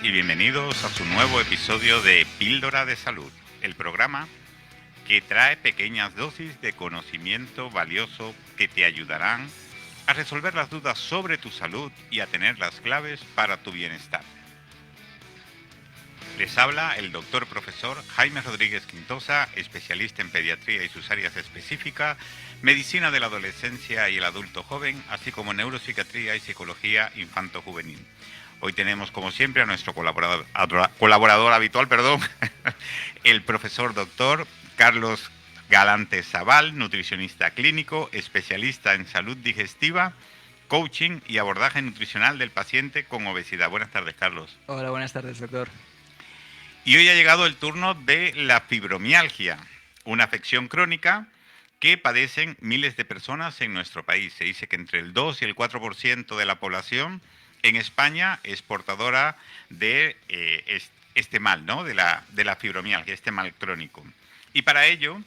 y bienvenidos a su nuevo episodio de Píldora de Salud, el programa que trae pequeñas dosis de conocimiento valioso que te ayudarán a resolver las dudas sobre tu salud y a tener las claves para tu bienestar. Les habla el doctor profesor Jaime Rodríguez Quintosa, especialista en pediatría y sus áreas específicas, medicina de la adolescencia y el adulto joven, así como neuropsiquiatría y psicología infanto-juvenil. Hoy tenemos, como siempre, a nuestro colaborador habitual, el profesor doctor Carlos Galante Zaval, nutricionista clínico, especialista en salud digestiva, coaching y abordaje nutricional del paciente con obesidad. Buenas tardes, Carlos. Hola, buenas tardes, doctor. Y hoy ha llegado el turno de la fibromialgia, una afección crónica que padecen miles de personas en nuestro país. Se dice que entre el 2 y el 4% de la población en España es portadora de este mal, ¿no? De la fibromialgia, este mal crónico. Y para ello,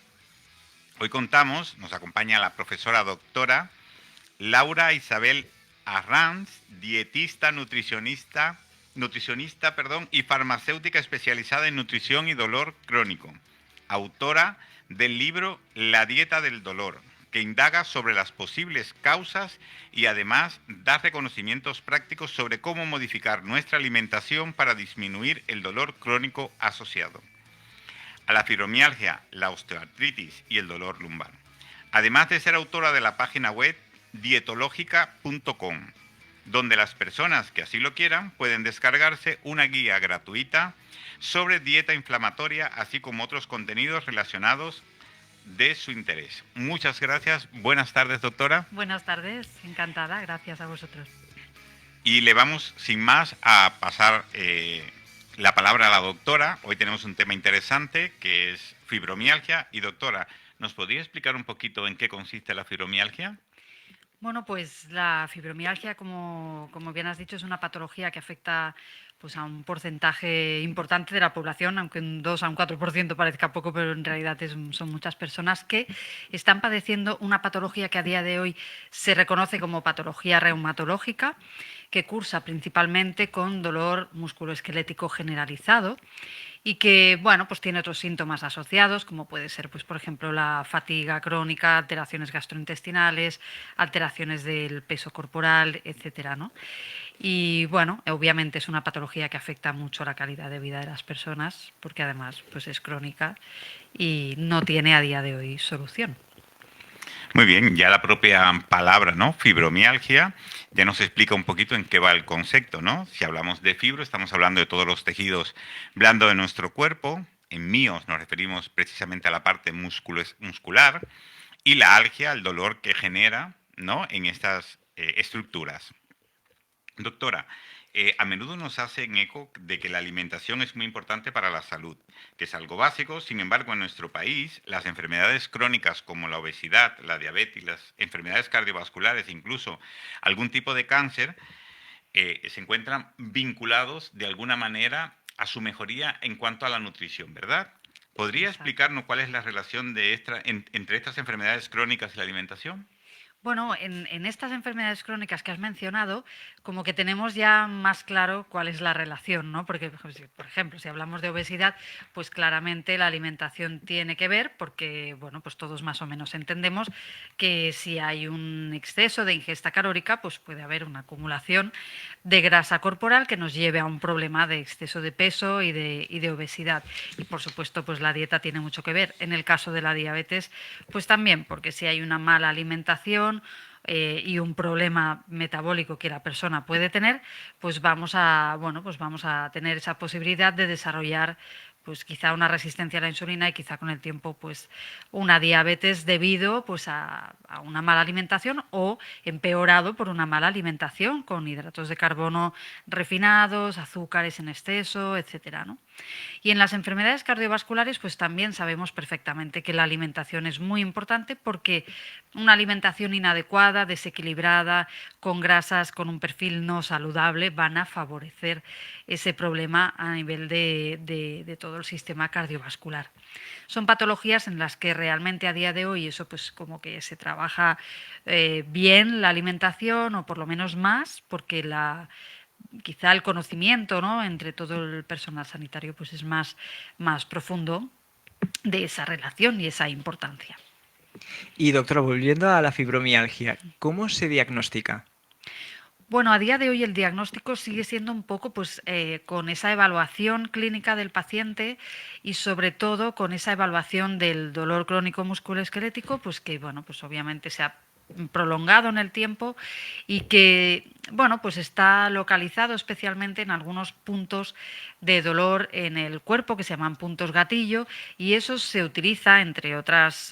hoy nos acompaña la profesora doctora Laura Isabel Arranz, dietista, nutricionista, y farmacéutica especializada en nutrición y dolor crónico, autora del libro La dieta del dolor, que indaga sobre las posibles causas y además da reconocimientos prácticos sobre cómo modificar nuestra alimentación para disminuir el dolor crónico asociado a la fibromialgia, la osteoartritis y el dolor lumbar. Además de ser autora de la página web dietológica.com, donde las personas que así lo quieran pueden descargarse una guía gratuita sobre dieta inflamatoria, así como otros contenidos relacionados de su interés. Muchas gracias. Buenas tardes, doctora. Buenas tardes, encantada, gracias a vosotros. Y le vamos, sin más, a pasar la palabra a la doctora. Hoy tenemos un tema interesante que es fibromialgia. Y doctora, ¿nos podría explicar un poquito en qué consiste la fibromialgia? Bueno, pues la fibromialgia, como bien has dicho, es una patología que afecta pues, a un porcentaje importante de la población, aunque un 2 a un 4% parezca poco, pero en realidad son muchas personas que están padeciendo una patología que a día de hoy se reconoce como patología reumatológica, que cursa principalmente con dolor musculoesquelético generalizado y que, bueno, pues tiene otros síntomas asociados, como puede ser, pues, por ejemplo, la fatiga crónica, alteraciones gastrointestinales, alteraciones del peso corporal, etcétera, ¿no? Y bueno, obviamente es una patología que afecta mucho la calidad de vida de las personas, porque además pues es crónica y no tiene a día de hoy solución. Muy bien, ya la propia palabra, ¿no? Fibromialgia, ya nos explica un poquito en qué va el concepto, ¿no? Si hablamos de fibro, estamos hablando de todos los tejidos blandos de nuestro cuerpo. En míos nos referimos precisamente a la parte muscular y la algia, el dolor que genera, ¿no? En estas estructuras. Doctora, a menudo nos hacen eco de que la alimentación es muy importante para la salud, que es algo básico. Sin embargo, en nuestro país, las enfermedades crónicas como la obesidad, la diabetes, las enfermedades cardiovasculares, incluso algún tipo de cáncer, se encuentran vinculados de alguna manera a su mejoría en cuanto a la nutrición, ¿verdad? ¿Podría Exacto. explicarnos cuál es la relación entre estas enfermedades crónicas y la alimentación? Bueno, en estas enfermedades crónicas que has mencionado, como que tenemos ya más claro cuál es la relación, ¿no? Porque, por ejemplo, si hablamos de obesidad, pues claramente la alimentación tiene que ver, porque, bueno, pues todos más o menos entendemos que si hay un exceso de ingesta calórica, pues puede haber una acumulación de grasa corporal que nos lleve a un problema de exceso de peso y de obesidad. Y, por supuesto, pues la dieta tiene mucho que ver. En el caso de la diabetes, pues también, porque si hay una mala alimentación, y un problema metabólico que la persona puede tener, pues vamos a tener esa posibilidad de desarrollar pues quizá una resistencia a la insulina y quizá con el tiempo pues una diabetes debido pues a una mala alimentación o empeorado por una mala alimentación con hidratos de carbono refinados, azúcares en exceso, etcétera, ¿no? Y en las enfermedades cardiovasculares, pues también sabemos perfectamente que la alimentación es muy importante porque una alimentación inadecuada, desequilibrada, con grasas, con un perfil no saludable, van a favorecer ese problema a nivel de todo el sistema cardiovascular. Son patologías en las que realmente a día de hoy eso pues como que se trabaja bien la alimentación o por lo menos más porque quizá el conocimiento, ¿no?, entre todo el personal sanitario pues es más profundo de esa relación y esa importancia. Y doctora, volviendo a la fibromialgia, ¿cómo se diagnostica? Bueno, a día de hoy el diagnóstico sigue siendo un poco pues, con esa evaluación clínica del paciente y sobre todo con esa evaluación del dolor crónico musculoesquelético, pues que bueno, pues obviamente se ha prolongado en el tiempo y que bueno, pues está localizado especialmente en algunos puntos de dolor en el cuerpo que se llaman puntos gatillo, y eso se utiliza entre otras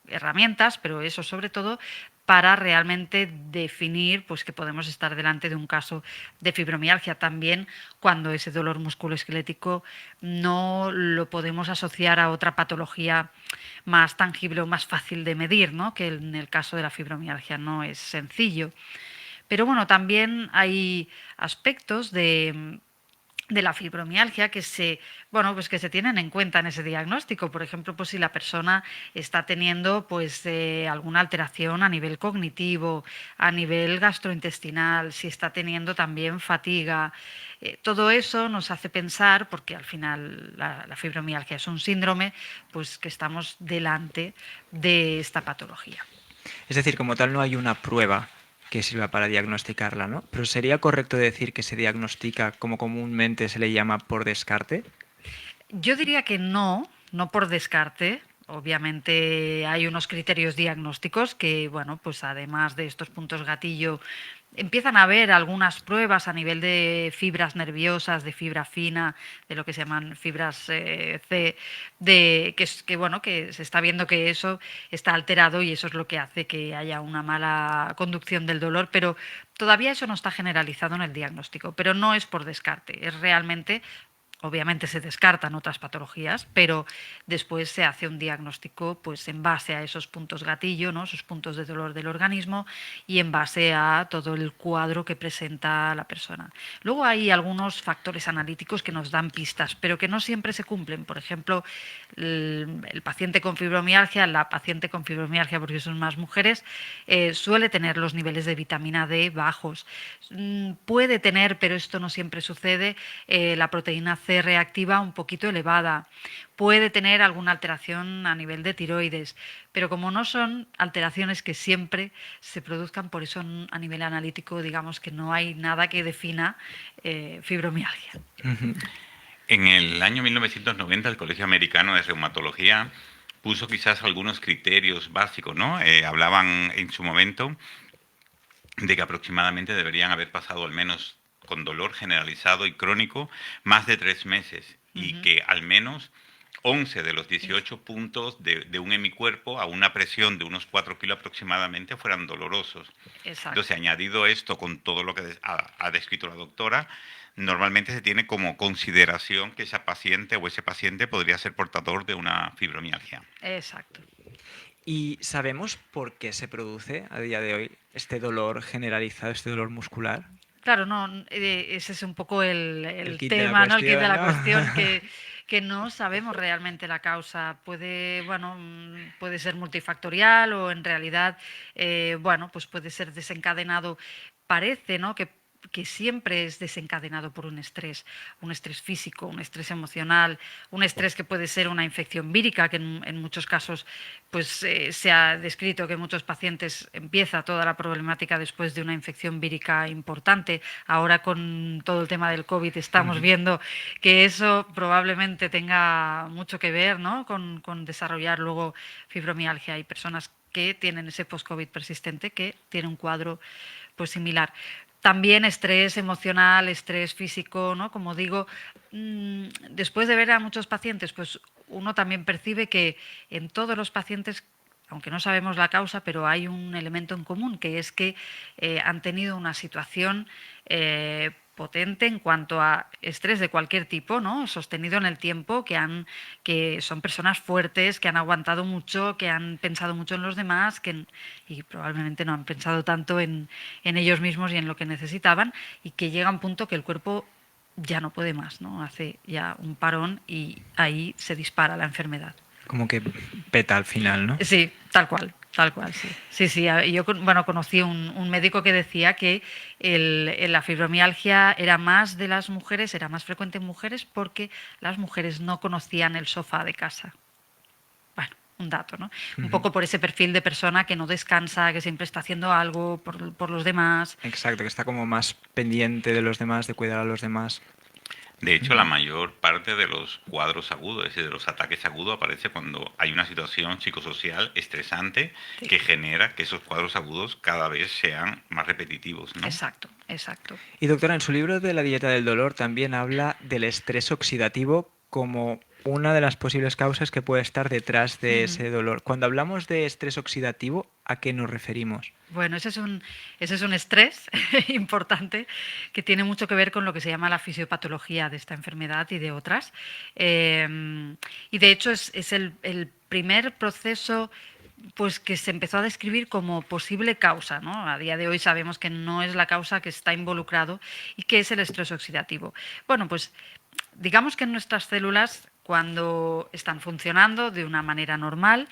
herramientas, pero eso sobre todo para realmente definir pues, que podemos estar delante de un caso de fibromialgia. También cuando ese dolor musculoesquelético no lo podemos asociar a otra patología más tangible o más fácil de medir, ¿no?, que en el caso de la fibromialgia no es sencillo. Pero bueno, también hay aspectos de la fibromialgia bueno, pues que se tienen en cuenta en ese diagnóstico. Por ejemplo, pues si la persona está teniendo pues alguna alteración a nivel cognitivo, a nivel gastrointestinal, si está teniendo también fatiga. Todo eso nos hace pensar, porque al final la fibromialgia es un síndrome, pues que estamos delante de esta patología. Es decir, como tal no hay una prueba que sirva para diagnosticarla, ¿no? Pero ¿sería correcto decir que se diagnostica como comúnmente se le llama por descarte? Yo diría que no, no por descarte. Obviamente hay unos criterios diagnósticos que, bueno, pues además de estos puntos gatillo, empiezan a haber algunas pruebas a nivel de fibras nerviosas, de fibra fina, de lo que se llaman fibras C, bueno, que se está viendo que eso está alterado y eso es lo que hace que haya una mala conducción del dolor, pero todavía eso no está generalizado en el diagnóstico, pero no es por descarte, es realmente. Obviamente se descartan otras patologías, pero después se hace un diagnóstico pues en base a esos puntos gatillo, ¿no?, esos puntos de dolor del organismo, y en base a todo el cuadro que presenta la persona. Luego hay algunos factores analíticos que nos dan pistas, pero que no siempre se cumplen. Por ejemplo, el paciente con fibromialgia, la paciente con fibromialgia, porque son más mujeres, suele tener los niveles de vitamina D bajos. Puede tener, pero esto no siempre sucede, la proteína C reactiva un poquito elevada. Puede tener alguna alteración a nivel de tiroides, pero como no son alteraciones que siempre se produzcan, por eso a nivel analítico digamos que no hay nada que defina fibromialgia. En el año 1990 el Colegio Americano de Reumatología puso quizás algunos criterios básicos, ¿no? Hablaban en su momento de que aproximadamente deberían haber pasado al menos con dolor generalizado y crónico más de 3 meses y que al menos 11 de los 18 puntos de un hemicuerpo a una presión de unos 4 kilos aproximadamente fueran dolorosos. Exacto. Entonces, añadido esto con todo lo que ha descrito la doctora, normalmente se tiene como consideración que esa paciente o ese paciente podría ser portador de una fibromialgia. Exacto. ¿Y sabemos por qué se produce a día de hoy este dolor generalizado, este dolor muscular? Claro, no, ese es un poco el kit de la tema, ¿no? El kit de cuestión, la ¿no? cuestión, que no sabemos realmente la causa. Bueno, puede ser multifactorial o en realidad, bueno, pues puede ser desencadenado. Parece, ¿no?, que siempre es desencadenado por un estrés físico, un estrés emocional, un estrés que puede ser una infección vírica, que en muchos casos pues, se ha descrito que en muchos pacientes empieza toda la problemática después de una infección vírica importante. Ahora con todo el tema del COVID estamos viendo que eso probablemente tenga mucho que ver, ¿no?, con desarrollar luego fibromialgia. Hay personas que tienen ese post-COVID persistente que tiene un cuadro pues similar. También estrés emocional, estrés físico, ¿no? Como digo, después de ver a muchos pacientes, pues uno también percibe que en todos los pacientes, aunque no sabemos la causa, pero hay un elemento en común, que es que han tenido una situación potente en cuanto a estrés de cualquier tipo, ¿no?, sostenido en el tiempo, que son personas fuertes, que han aguantado mucho, que han pensado mucho en los demás, y probablemente no han pensado tanto en ellos mismos y en lo que necesitaban, y que llega un punto que el cuerpo ya no puede más, ¿no?, hace ya un parón y ahí se dispara la enfermedad. como que peta al final, ¿no? Sí, tal cual, sí. Sí, sí, yo bueno, conocí un médico que decía que la fibromialgia era más de las mujeres, era más frecuente en mujeres porque las mujeres no conocían el sofá de casa. Bueno, un dato, ¿no? Un Ujú. poco por ese perfil de persona que no descansa, que siempre está haciendo algo por los demás. Exacto, que está como más pendiente de los demás, de cuidar a los demás. De hecho, la Ujú. mayor parte de los cuadros agudos, es decir, de los ataques agudos, aparece cuando hay una situación psicosocial estresante Sí, que genera que esos cuadros agudos cada vez sean más repetitivos, ¿no? exacto, exacto. Y doctora, en su libro de la dieta del dolor también habla del estrés oxidativo como una de las posibles causas que puede estar detrás de Ujú. ese dolor. Cuando hablamos de estrés oxidativo, ¿a qué nos referimos? Bueno, ese es un estrés importante que tiene mucho que ver con lo que se llama la fisiopatología de esta enfermedad y de otras. Y de hecho es el primer proceso pues que se empezó a describir como posible causa, ¿no? A día de hoy sabemos que no es la causa que está involucrado y que es el estrés oxidativo. Bueno, pues digamos que en nuestras células, cuando están funcionando de una manera normal,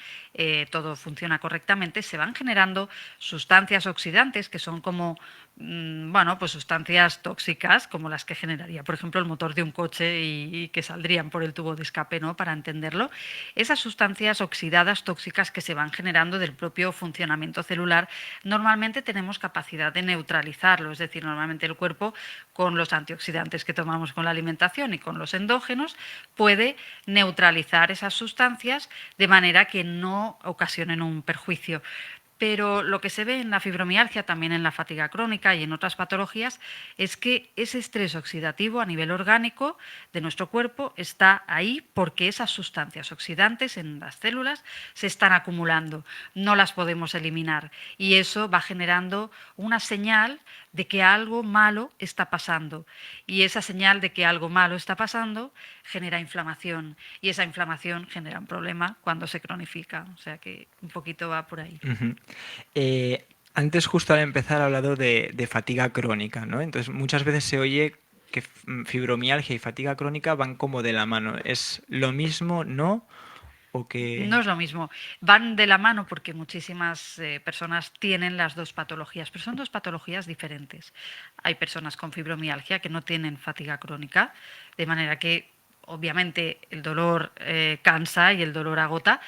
todo funciona correctamente, se van generando sustancias oxidantes que son como, bueno, pues sustancias tóxicas, como las que generaría, por ejemplo, el motor de un coche y que saldrían por el tubo de escape, ¿no? Para entenderlo. Esas sustancias oxidadas tóxicas que se van generando del propio funcionamiento celular, normalmente tenemos capacidad de neutralizarlo, es decir, normalmente el cuerpo, con los antioxidantes que tomamos con la alimentación y con los endógenos, puede neutralizar esas sustancias de manera que no ocasionen un perjuicio. Pero lo que se ve en la fibromialgia, también en la fatiga crónica y en otras patologías, es que ese estrés oxidativo a nivel orgánico de nuestro cuerpo está ahí porque esas sustancias oxidantes en las células se están acumulando, no las podemos eliminar y eso va generando una señal de que algo malo está pasando y esa señal de que algo malo está pasando genera inflamación y esa inflamación genera un problema cuando se cronifica, o sea que un poquito va por ahí. Ujú. Antes, justo al empezar, ha hablado de fatiga crónica, ¿no? Entonces, muchas veces se oye que fibromialgia y fatiga crónica van como de la mano. ¿Es lo mismo, no? ¿O No que...? es lo mismo. Van de la mano porque muchísimas personas tienen las dos patologías, pero son dos patologías diferentes. Hay personas con fibromialgia que no tienen fatiga crónica, de manera que obviamente el dolor cansa y el dolor agota,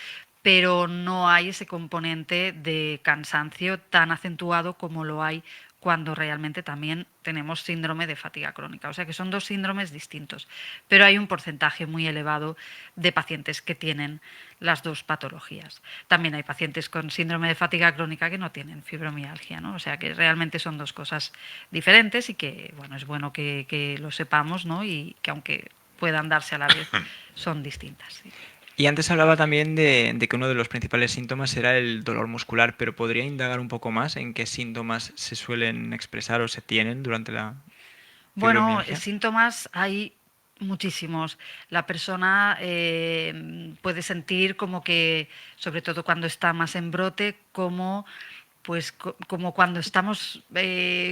pero no hay ese componente de cansancio tan acentuado como lo hay cuando realmente también tenemos síndrome de fatiga crónica. O sea que son dos síndromes distintos, pero hay un porcentaje muy elevado de pacientes que tienen las dos patologías. También hay pacientes con síndrome de fatiga crónica que no tienen fibromialgia, ¿no? O sea que realmente son dos cosas diferentes y que, bueno, es bueno que lo sepamos, ¿no? Y que aunque puedan darse a la vez, son distintas. Sí. Y antes hablaba también de que uno de los principales síntomas era el dolor muscular, pero ¿podría indagar un poco más en qué síntomas se suelen expresar o se tienen durante la Bueno, fibromialgia? síntomas hay muchísimos. La persona puede sentir como que, sobre todo cuando está más en brote, como pues como cuando estamos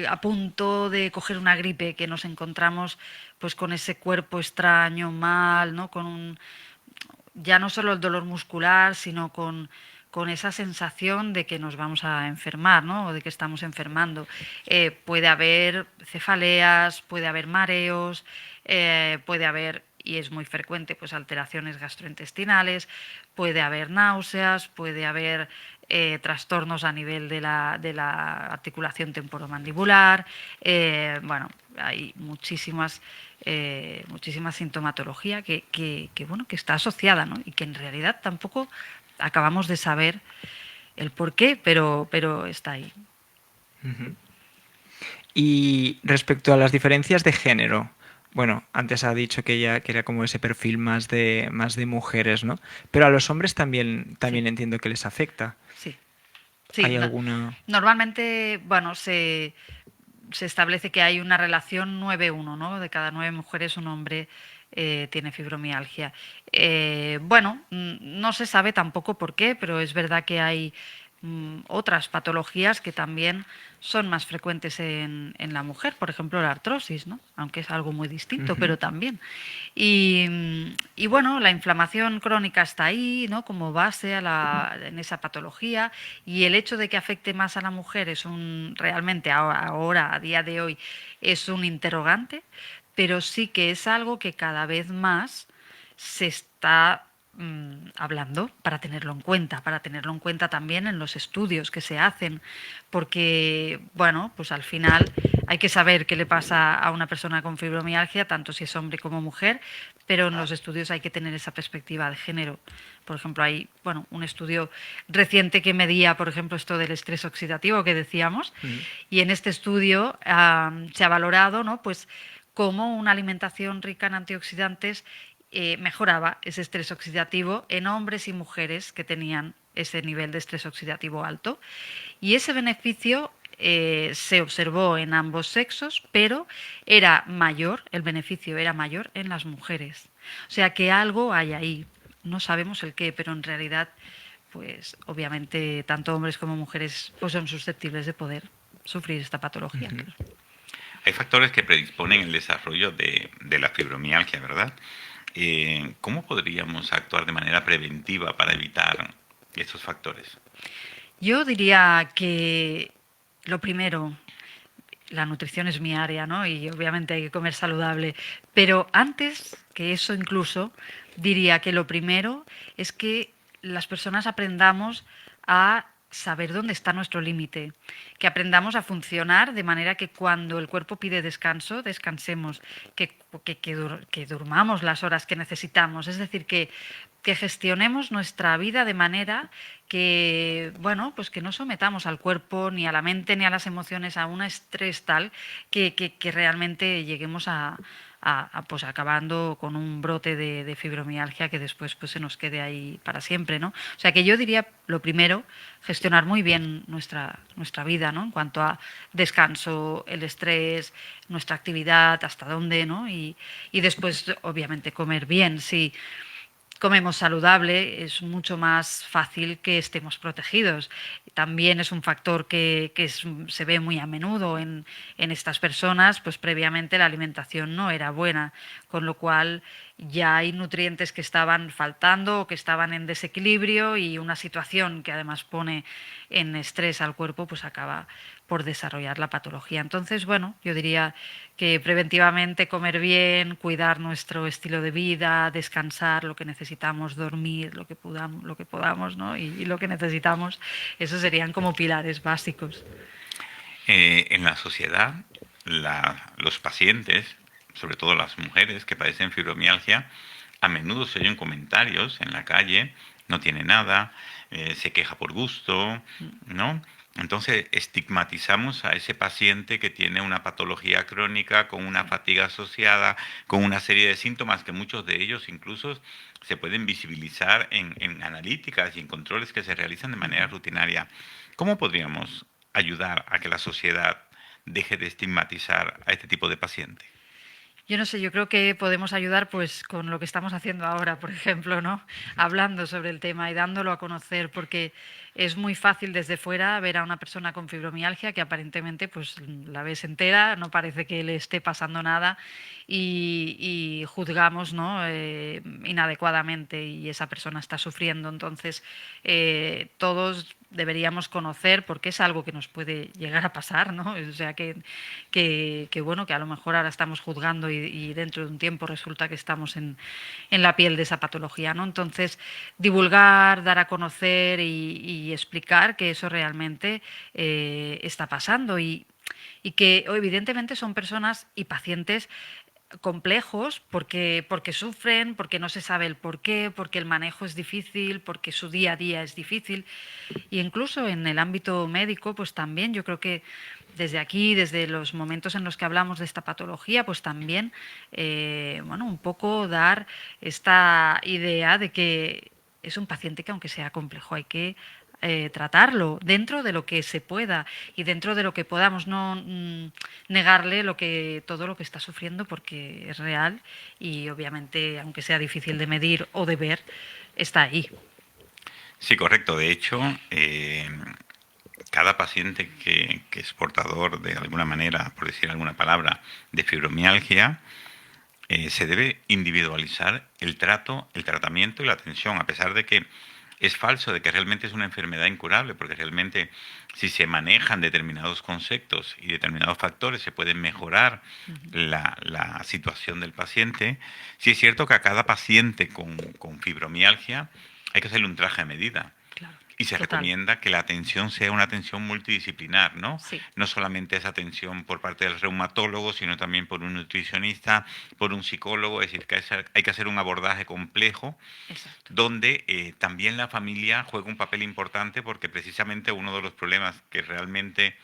a punto de coger una gripe, que nos encontramos pues con ese cuerpo extraño, mal, ¿no? Ya no solo el dolor muscular, sino con esa sensación de que nos vamos a enfermar, ¿no? O de que estamos enfermando. Puede haber cefaleas, puede haber mareos, puede haber, y es muy frecuente, pues alteraciones gastrointestinales, puede haber náuseas, puede haber trastornos a nivel de la articulación temporomandibular. Bueno, hay muchísima sintomatología bueno, que está asociada, ¿no? Y que en realidad tampoco acabamos de saber el por qué, pero está ahí. Ujú. Y respecto a las diferencias de género, bueno, antes ha dicho que ella quería como ese perfil más de mujeres, ¿no? Pero a los hombres también, Sí, también entiendo que les afecta. sí, sí. ¿Hay alguna...? Normalmente, bueno, se establece que hay una relación 9:1, ¿no? De cada 9 mujeres, un hombre tiene fibromialgia. Bueno, no se sabe tampoco por qué, pero es verdad que hay otras patologías que también son más frecuentes en la mujer, por ejemplo la artrosis, ¿no? Aunque es algo muy distinto, pero también. Y bueno, la inflamación crónica está ahí, ¿no? Como base en esa patología, y el hecho de que afecte más a la mujer es realmente ahora, a día de hoy, es un interrogante, pero sí que es algo que cada vez más se está hablando para tenerlo en cuenta también en los estudios que se hacen, porque, bueno, pues al final hay que saber qué le pasa a una persona con fibromialgia, tanto si es hombre como mujer, pero en los estudios hay que tener esa perspectiva de género. Por ejemplo, hay, bueno, un estudio reciente que medía, por ejemplo, esto del estrés oxidativo que decíamos, y en este estudio se ha valorado, ¿no? Pues cómo una alimentación rica en antioxidantes mejoraba ese estrés oxidativo en hombres y mujeres que tenían ese nivel de estrés oxidativo alto. Y ese beneficio se observó en ambos sexos, pero era mayor, el beneficio era mayor en las mujeres. O sea que algo hay ahí. No sabemos el qué, pero en realidad, pues obviamente tanto hombres como mujeres pues, son susceptibles de poder sufrir esta patología. Hay factores que predisponen el desarrollo de la fibromialgia, ¿verdad? ¿Cómo podríamos actuar de manera preventiva para evitar estos factores? Yo diría que lo primero, la nutrición es mi área, ¿no? Y obviamente hay que comer saludable. Pero antes que eso incluso, diría que lo primero es que las personas aprendamos a saber dónde está nuestro límite, que aprendamos a funcionar de manera que cuando el cuerpo pide descanso, descansemos, que durmamos las horas que necesitamos, es decir, que gestionemos nuestra vida de manera que, bueno, pues que no sometamos al cuerpo, ni a la mente, ni a las emociones a un estrés tal que realmente lleguemos pues acabando con un brote de fibromialgia que después pues se nos quede ahí para siempre, ¿no? O sea que yo diría, lo primero, gestionar muy bien nuestra vida, ¿no? En cuanto a descanso, el estrés, nuestra actividad, hasta dónde, ¿no? Y después, obviamente, comer bien, sí. Comemos saludable, es mucho más fácil que estemos protegidos. También es un factor que se ve muy a menudo en estas personas, pues previamente la alimentación no era buena, con lo cual ya hay nutrientes que estaban faltando o que estaban en desequilibrio y una situación que además pone en estrés al cuerpo, pues acaba por desarrollar la patología. Entonces, bueno, yo diría que preventivamente comer bien, cuidar nuestro estilo de vida, descansar lo que necesitamos, dormir lo que podamos, ¿no? Y lo que necesitamos, esos serían como pilares básicos. En la sociedad, los pacientes, sobre todo las mujeres que padecen fibromialgia, a menudo se oyen comentarios en la calle, no tiene nada, se queja por gusto, ¿no? Entonces estigmatizamos a ese paciente que tiene una patología crónica con una fatiga asociada, con una serie de síntomas que muchos de ellos incluso se pueden visibilizar en analíticas y en controles que se realizan de manera rutinaria. ¿Cómo podríamos ayudar a que la sociedad deje de estigmatizar a este tipo de paciente? Yo no sé, yo creo que podemos ayudar pues con lo que estamos haciendo ahora, por ejemplo, ¿no? Hablando sobre el tema y dándolo a conocer, porque es muy fácil desde fuera ver a una persona con fibromialgia que aparentemente pues la ves entera, no parece que le esté pasando nada y juzgamos, ¿no? Inadecuadamente y esa persona está sufriendo. Entonces, todos deberíamos conocer porque es algo que nos puede llegar a pasar, ¿no? O sea bueno, que a lo mejor ahora estamos juzgando y dentro de un tiempo resulta que estamos en la piel de esa patología, ¿no? Entonces, divulgar, dar a conocer y explicar que eso realmente está pasando y que evidentemente son personas y pacientes complejos porque sufren, porque no se sabe el por qué, porque el manejo es difícil, porque su día a día es difícil. Y incluso en el ámbito médico, pues también yo creo que desde aquí, desde los momentos en los que hablamos de esta patología, pues también, bueno, un poco dar esta idea de que es un paciente que aunque sea complejo hay que tratarlo dentro de lo que se pueda y dentro de lo que podamos, no negarle todo lo que está sufriendo porque es real y obviamente, aunque sea difícil de medir o de ver, está ahí. Sí, correcto. De hecho, cada paciente que es portador de alguna manera, por decir alguna palabra, de fibromialgia, se debe individualizar el trato, el tratamiento y la atención, a pesar de que es falso, de que realmente es una enfermedad incurable, porque realmente si se manejan determinados conceptos y determinados factores se puede mejorar Ujú. la situación del paciente. Sí es cierto que a cada paciente con fibromialgia hay que hacerle un traje a medida. Claro, Y se total. recomienda que la atención sea una atención multidisciplinar, ¿no? Sí, No solamente esa atención por parte del reumatólogo, sino también por un nutricionista, por un psicólogo, es decir, que hay que hacer un abordaje complejo exacto. donde también la familia juega un papel importante porque precisamente uno de los problemas que realmente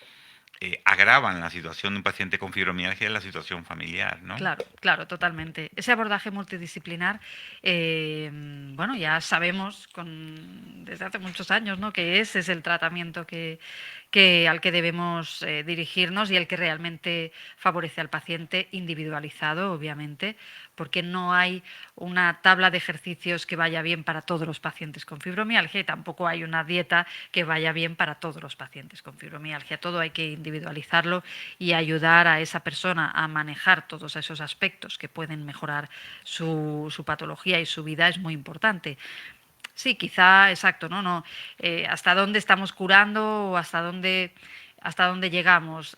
agravan la situación de un paciente con fibromialgia es la situación familiar, ¿no? Claro, claro, totalmente. Ese abordaje multidisciplinar, bueno, ya sabemos desde hace muchos años, ¿no? Que ese es el tratamiento al que debemos dirigirnos y el que realmente favorece al paciente individualizado, obviamente, porque no hay una tabla de ejercicios que vaya bien para todos los pacientes con fibromialgia y tampoco hay una dieta que vaya bien para todos los pacientes con fibromialgia. Todo hay que individualizarlo y ayudar a esa persona a manejar todos esos aspectos que pueden mejorar su patología y su vida es muy importante. Sí, quizá, exacto, ¿no? No, hasta dónde estamos curando o hasta dónde llegamos,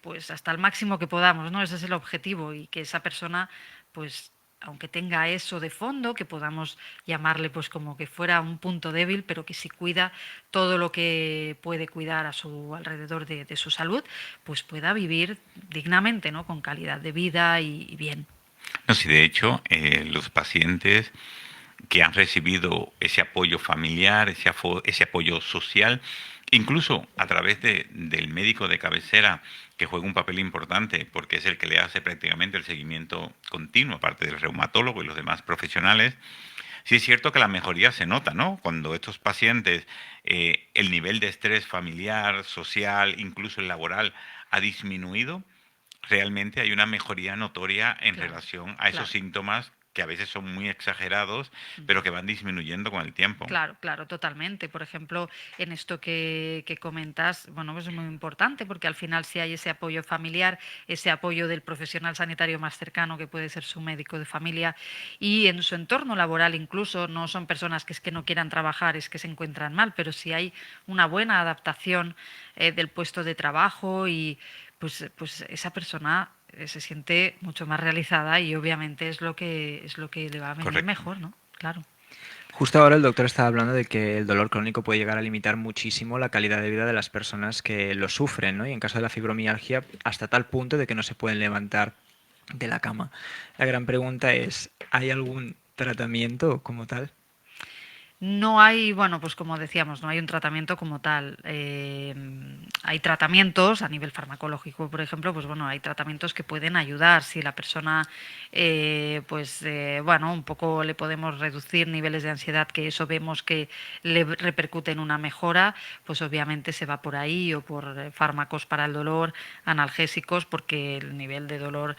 pues hasta el máximo que podamos, ¿no? Ese es el objetivo y que esa persona, pues, aunque tenga eso de fondo, que podamos llamarle pues como que fuera un punto débil, pero que si cuida todo lo que puede cuidar a su alrededor de su salud, pues pueda vivir dignamente, ¿no? Con calidad de vida y bien. No, sí, de hecho, los pacientes que han recibido ese apoyo familiar, ese apoyo social, incluso a través del médico de cabecera, que juega un papel importante porque es el que le hace prácticamente el seguimiento continuo, aparte del reumatólogo y los demás profesionales. Sí es cierto que la mejoría se nota, ¿no? Cuando estos pacientes, el nivel de estrés familiar, social, incluso el laboral, ha disminuido, realmente hay una mejoría notoria en Claro, relación a esos claro. síntomas que a veces son muy exagerados, pero que van disminuyendo con el tiempo. Claro, claro, totalmente. Por ejemplo, en esto que comentas, bueno, pues es muy importante porque al final si hay ese apoyo familiar, ese apoyo del profesional sanitario más cercano, que puede ser su médico de familia, y en su entorno laboral incluso, no son personas que es que no quieran trabajar, es que se encuentran mal, pero si hay una buena adaptación del puesto de trabajo y pues esa persona se siente mucho más realizada y obviamente es lo que le va a venir Correcto. mejor, ¿no? Claro. Justo ahora el doctor estaba hablando de que el dolor crónico puede llegar a limitar muchísimo la calidad de vida de las personas que lo sufren, ¿no? Y en caso de la fibromialgia, hasta tal punto de que no se pueden levantar de la cama. La gran pregunta es, ¿hay algún tratamiento como tal? No hay, bueno, pues como decíamos, no hay un tratamiento como tal. Hay tratamientos a nivel farmacológico, por ejemplo, pues bueno, hay tratamientos que pueden ayudar. Si la persona, bueno, un poco le podemos reducir niveles de ansiedad, que eso vemos que le repercute en una mejora, pues obviamente se va por ahí o por fármacos para el dolor, analgésicos, porque el nivel de dolor,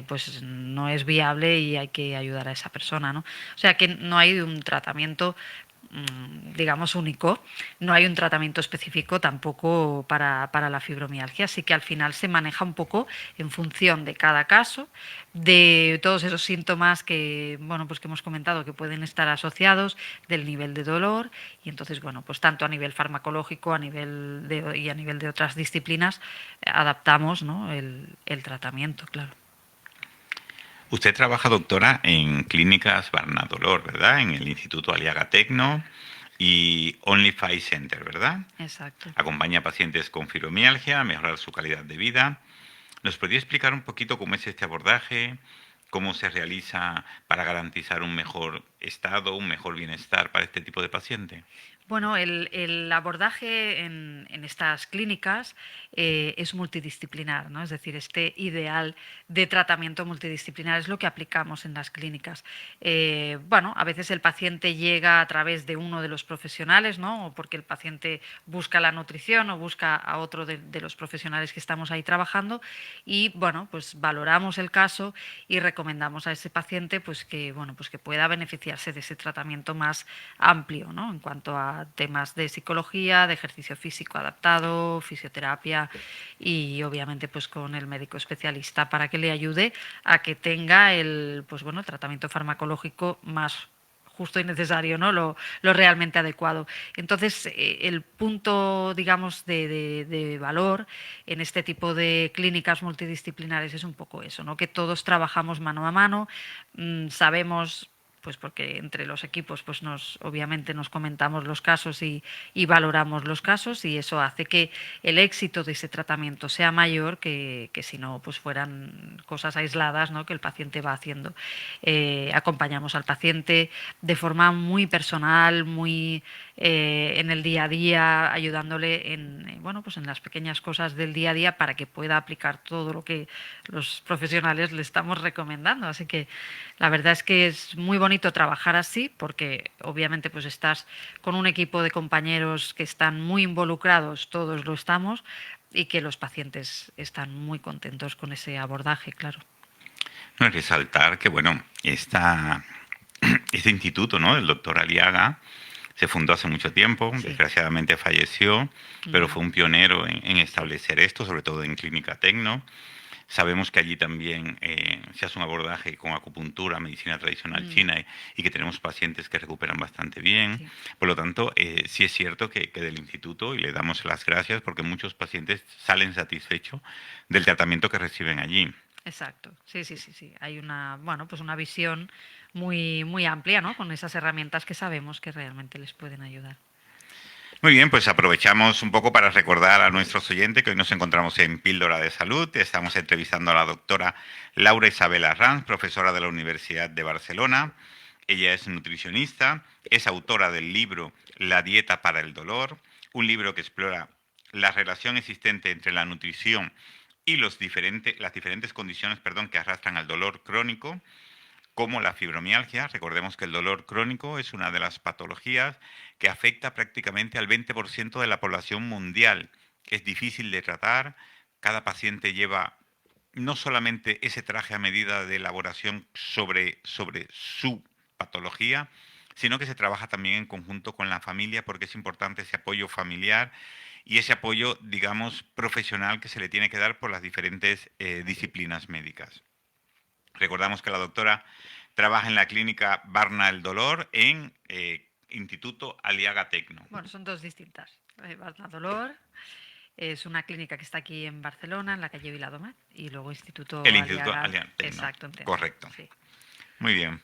pues no es viable y hay que ayudar a esa persona, ¿no? O sea que no hay un tratamiento, digamos, único, no hay un tratamiento específico tampoco para la fibromialgia, así que al final se maneja un poco en función de cada caso, de todos esos síntomas que, bueno, pues que hemos comentado que pueden estar asociados, del nivel de dolor, y entonces, bueno, pues tanto a nivel farmacológico y a nivel de otras disciplinas, adaptamos, ¿no? el tratamiento, claro. Usted trabaja, doctora, en clínicas Barnadolor, ¿verdad? En el Instituto Aliaga Tecno y Only Five Center, ¿verdad? Exacto. Acompaña a pacientes con fibromialgia a mejorar su calidad de vida. ¿Nos podría explicar un poquito cómo es este abordaje? ¿Cómo se realiza para garantizar un mejor estado, un mejor bienestar para este tipo de paciente? Bueno, el abordaje en estas clínicas es multidisciplinar, ¿no? Es decir, este ideal de tratamiento multidisciplinar es lo que aplicamos en las clínicas. Bueno, a veces el paciente llega a través de uno de los profesionales, ¿no? O porque el paciente busca la nutrición o busca a otro de los profesionales que estamos ahí trabajando y, bueno, pues valoramos el caso y recomendamos a ese paciente pues que, bueno, pues que pueda beneficiar beneficiarse de ese tratamiento más amplio, ¿no? En cuanto a temas de psicología, de ejercicio físico adaptado, fisioterapia y obviamente pues con el médico especialista para que le ayude a que tenga el pues bueno, tratamiento farmacológico más justo y necesario, ¿no? Lo realmente adecuado. Entonces, el punto, digamos, de valor en este tipo de clínicas multidisciplinares es un poco eso, ¿no? Que todos trabajamos mano a mano, sabemos pues porque entre los equipos pues obviamente nos comentamos los casos y valoramos los casos y eso hace que el éxito de ese tratamiento sea mayor que si no pues fueran cosas aisladas, ¿no? Que el paciente va haciendo. Acompañamos al paciente de forma muy personal, muy en el día a día, ayudándole bueno, pues en las pequeñas cosas del día a día para que pueda aplicar todo lo que los profesionales le estamos recomendando. Así que la verdad es que es muy bonito trabajar así porque obviamente pues estás con un equipo de compañeros que están muy involucrados, todos lo estamos, y que los pacientes están muy contentos con ese abordaje, claro. No, resaltar que, bueno, este instituto, ¿no? El doctor Aliaga se fundó hace mucho tiempo, Sí. desgraciadamente falleció, pero fue un pionero en establecer esto, sobre todo en Clínica Tecno. Sabemos que allí también se hace un abordaje con acupuntura, medicina tradicional china y que tenemos pacientes que recuperan bastante bien. Sí. Por lo tanto, sí es cierto que del instituto, y le damos las gracias porque muchos pacientes salen satisfechos del tratamiento que reciben allí. Exacto, sí, sí, sí, sí. Hay una, bueno, pues una visión muy, muy amplia, ¿no? Con esas herramientas que sabemos que realmente les pueden ayudar. Muy bien, pues aprovechamos un poco para recordar a nuestros oyentes que hoy nos encontramos en Píldora de Salud. Estamos entrevistando a la doctora Laura Isabel Arranz, profesora de la Universidad de Barcelona. Ella es nutricionista, es autora del libro La dieta para el dolor, un libro que explora la relación existente entre la nutrición y las diferentes condiciones que arrastran al dolor crónico, como la fibromialgia. Recordemos que el dolor crónico es una de las patologías que afecta prácticamente al 20% de la población mundial. Es difícil de tratar, cada paciente lleva no solamente ese traje a medida de elaboración sobre su patología, sino que se trabaja también en conjunto con la familia porque es importante ese apoyo familiar y ese apoyo, digamos, profesional que se le tiene que dar por las diferentes disciplinas médicas. Recordamos que la doctora trabaja en la clínica Barna el Dolor en Instituto Aliaga Tecno. Bueno, son dos distintas. Barna Dolor es una clínica que está aquí en Barcelona, en la calle Viladomat, y luego Instituto El Instituto Aliaga. Aliaga Tecno. Exacto, entiendo. Correcto. Sí. Muy bien.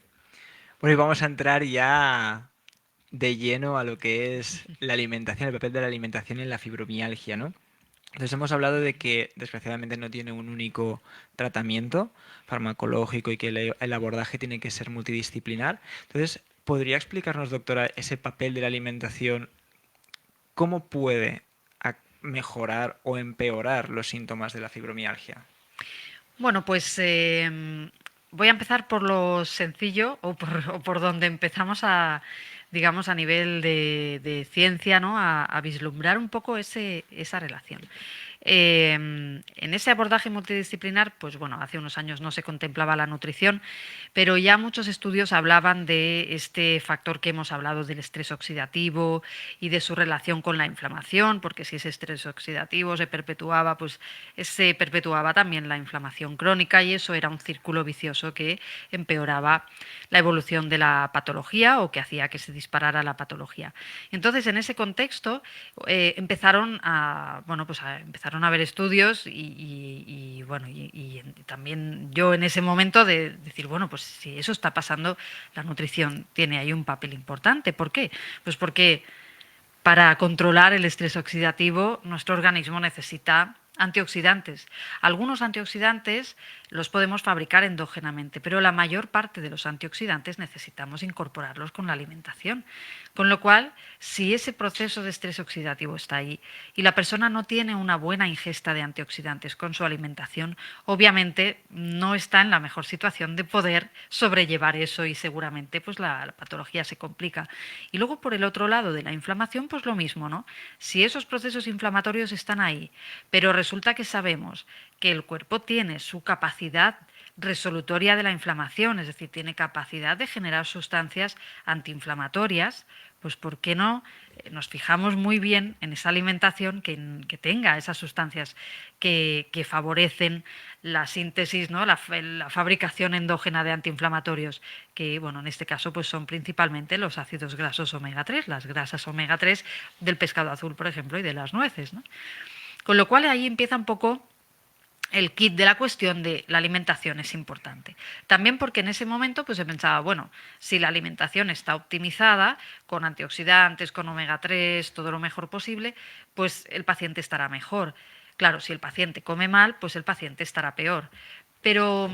Bueno, y vamos a entrar ya de lleno a lo que es la alimentación, el papel de la alimentación en la fibromialgia, ¿no? Entonces hemos hablado de que desgraciadamente no tiene un único tratamiento farmacológico y que el abordaje tiene que ser multidisciplinar. Entonces, ¿podría explicarnos, doctora, ese papel de la alimentación? ¿Cómo puede mejorar o empeorar los síntomas de la fibromialgia? Bueno, pues voy a empezar por lo sencillo o por donde empezamos a, digamos, a nivel de ciencia, ¿no? A vislumbrar un poco esa relación. En ese abordaje multidisciplinar, pues bueno, hace unos años no se contemplaba la nutrición, pero ya muchos estudios hablaban de este factor que hemos hablado del estrés oxidativo y de su relación con la inflamación, porque si ese estrés oxidativo se perpetuaba, pues se perpetuaba también la inflamación crónica y eso era un círculo vicioso que empeoraba la evolución de la patología o que hacía que se disparara la patología. Entonces, en ese contexto, empezaron a haber estudios y también yo en ese momento de decir, bueno, pues si eso está pasando, la nutrición tiene ahí un papel importante. ¿Por qué? Pues porque para controlar el estrés oxidativo nuestro organismo necesita antioxidantes. Algunos antioxidantes los podemos fabricar endógenamente, pero la mayor parte de los antioxidantes necesitamos incorporarlos con la alimentación. Con lo cual, si ese proceso de estrés oxidativo está ahí y la persona no tiene una buena ingesta de antioxidantes con su alimentación, obviamente no está en la mejor situación de poder sobrellevar eso y seguramente pues la patología se complica. Y luego por el otro lado de la inflamación, pues lo mismo, ¿no? Si esos procesos inflamatorios están ahí, pero resulta que sabemos que el cuerpo tiene su capacidad resolutoria de la inflamación, es decir, tiene capacidad de generar sustancias antiinflamatorias, pues ¿por qué no nos fijamos muy bien en esa alimentación que tenga esas sustancias que favorecen la síntesis, ¿no? La fabricación endógena de antiinflamatorios, que bueno, en este caso pues son principalmente los ácidos grasos omega 3, las grasas omega 3 del pescado azul, por ejemplo, y de las nueces, ¿no? Con lo cual ahí empieza un poco el kit de la cuestión de la alimentación es importante. También porque en ese momento pues se pensaba, bueno, si la alimentación está optimizada, con antioxidantes, con omega 3, todo lo mejor posible, pues el paciente estará mejor. Claro, si el paciente come mal, pues el paciente estará peor. Pero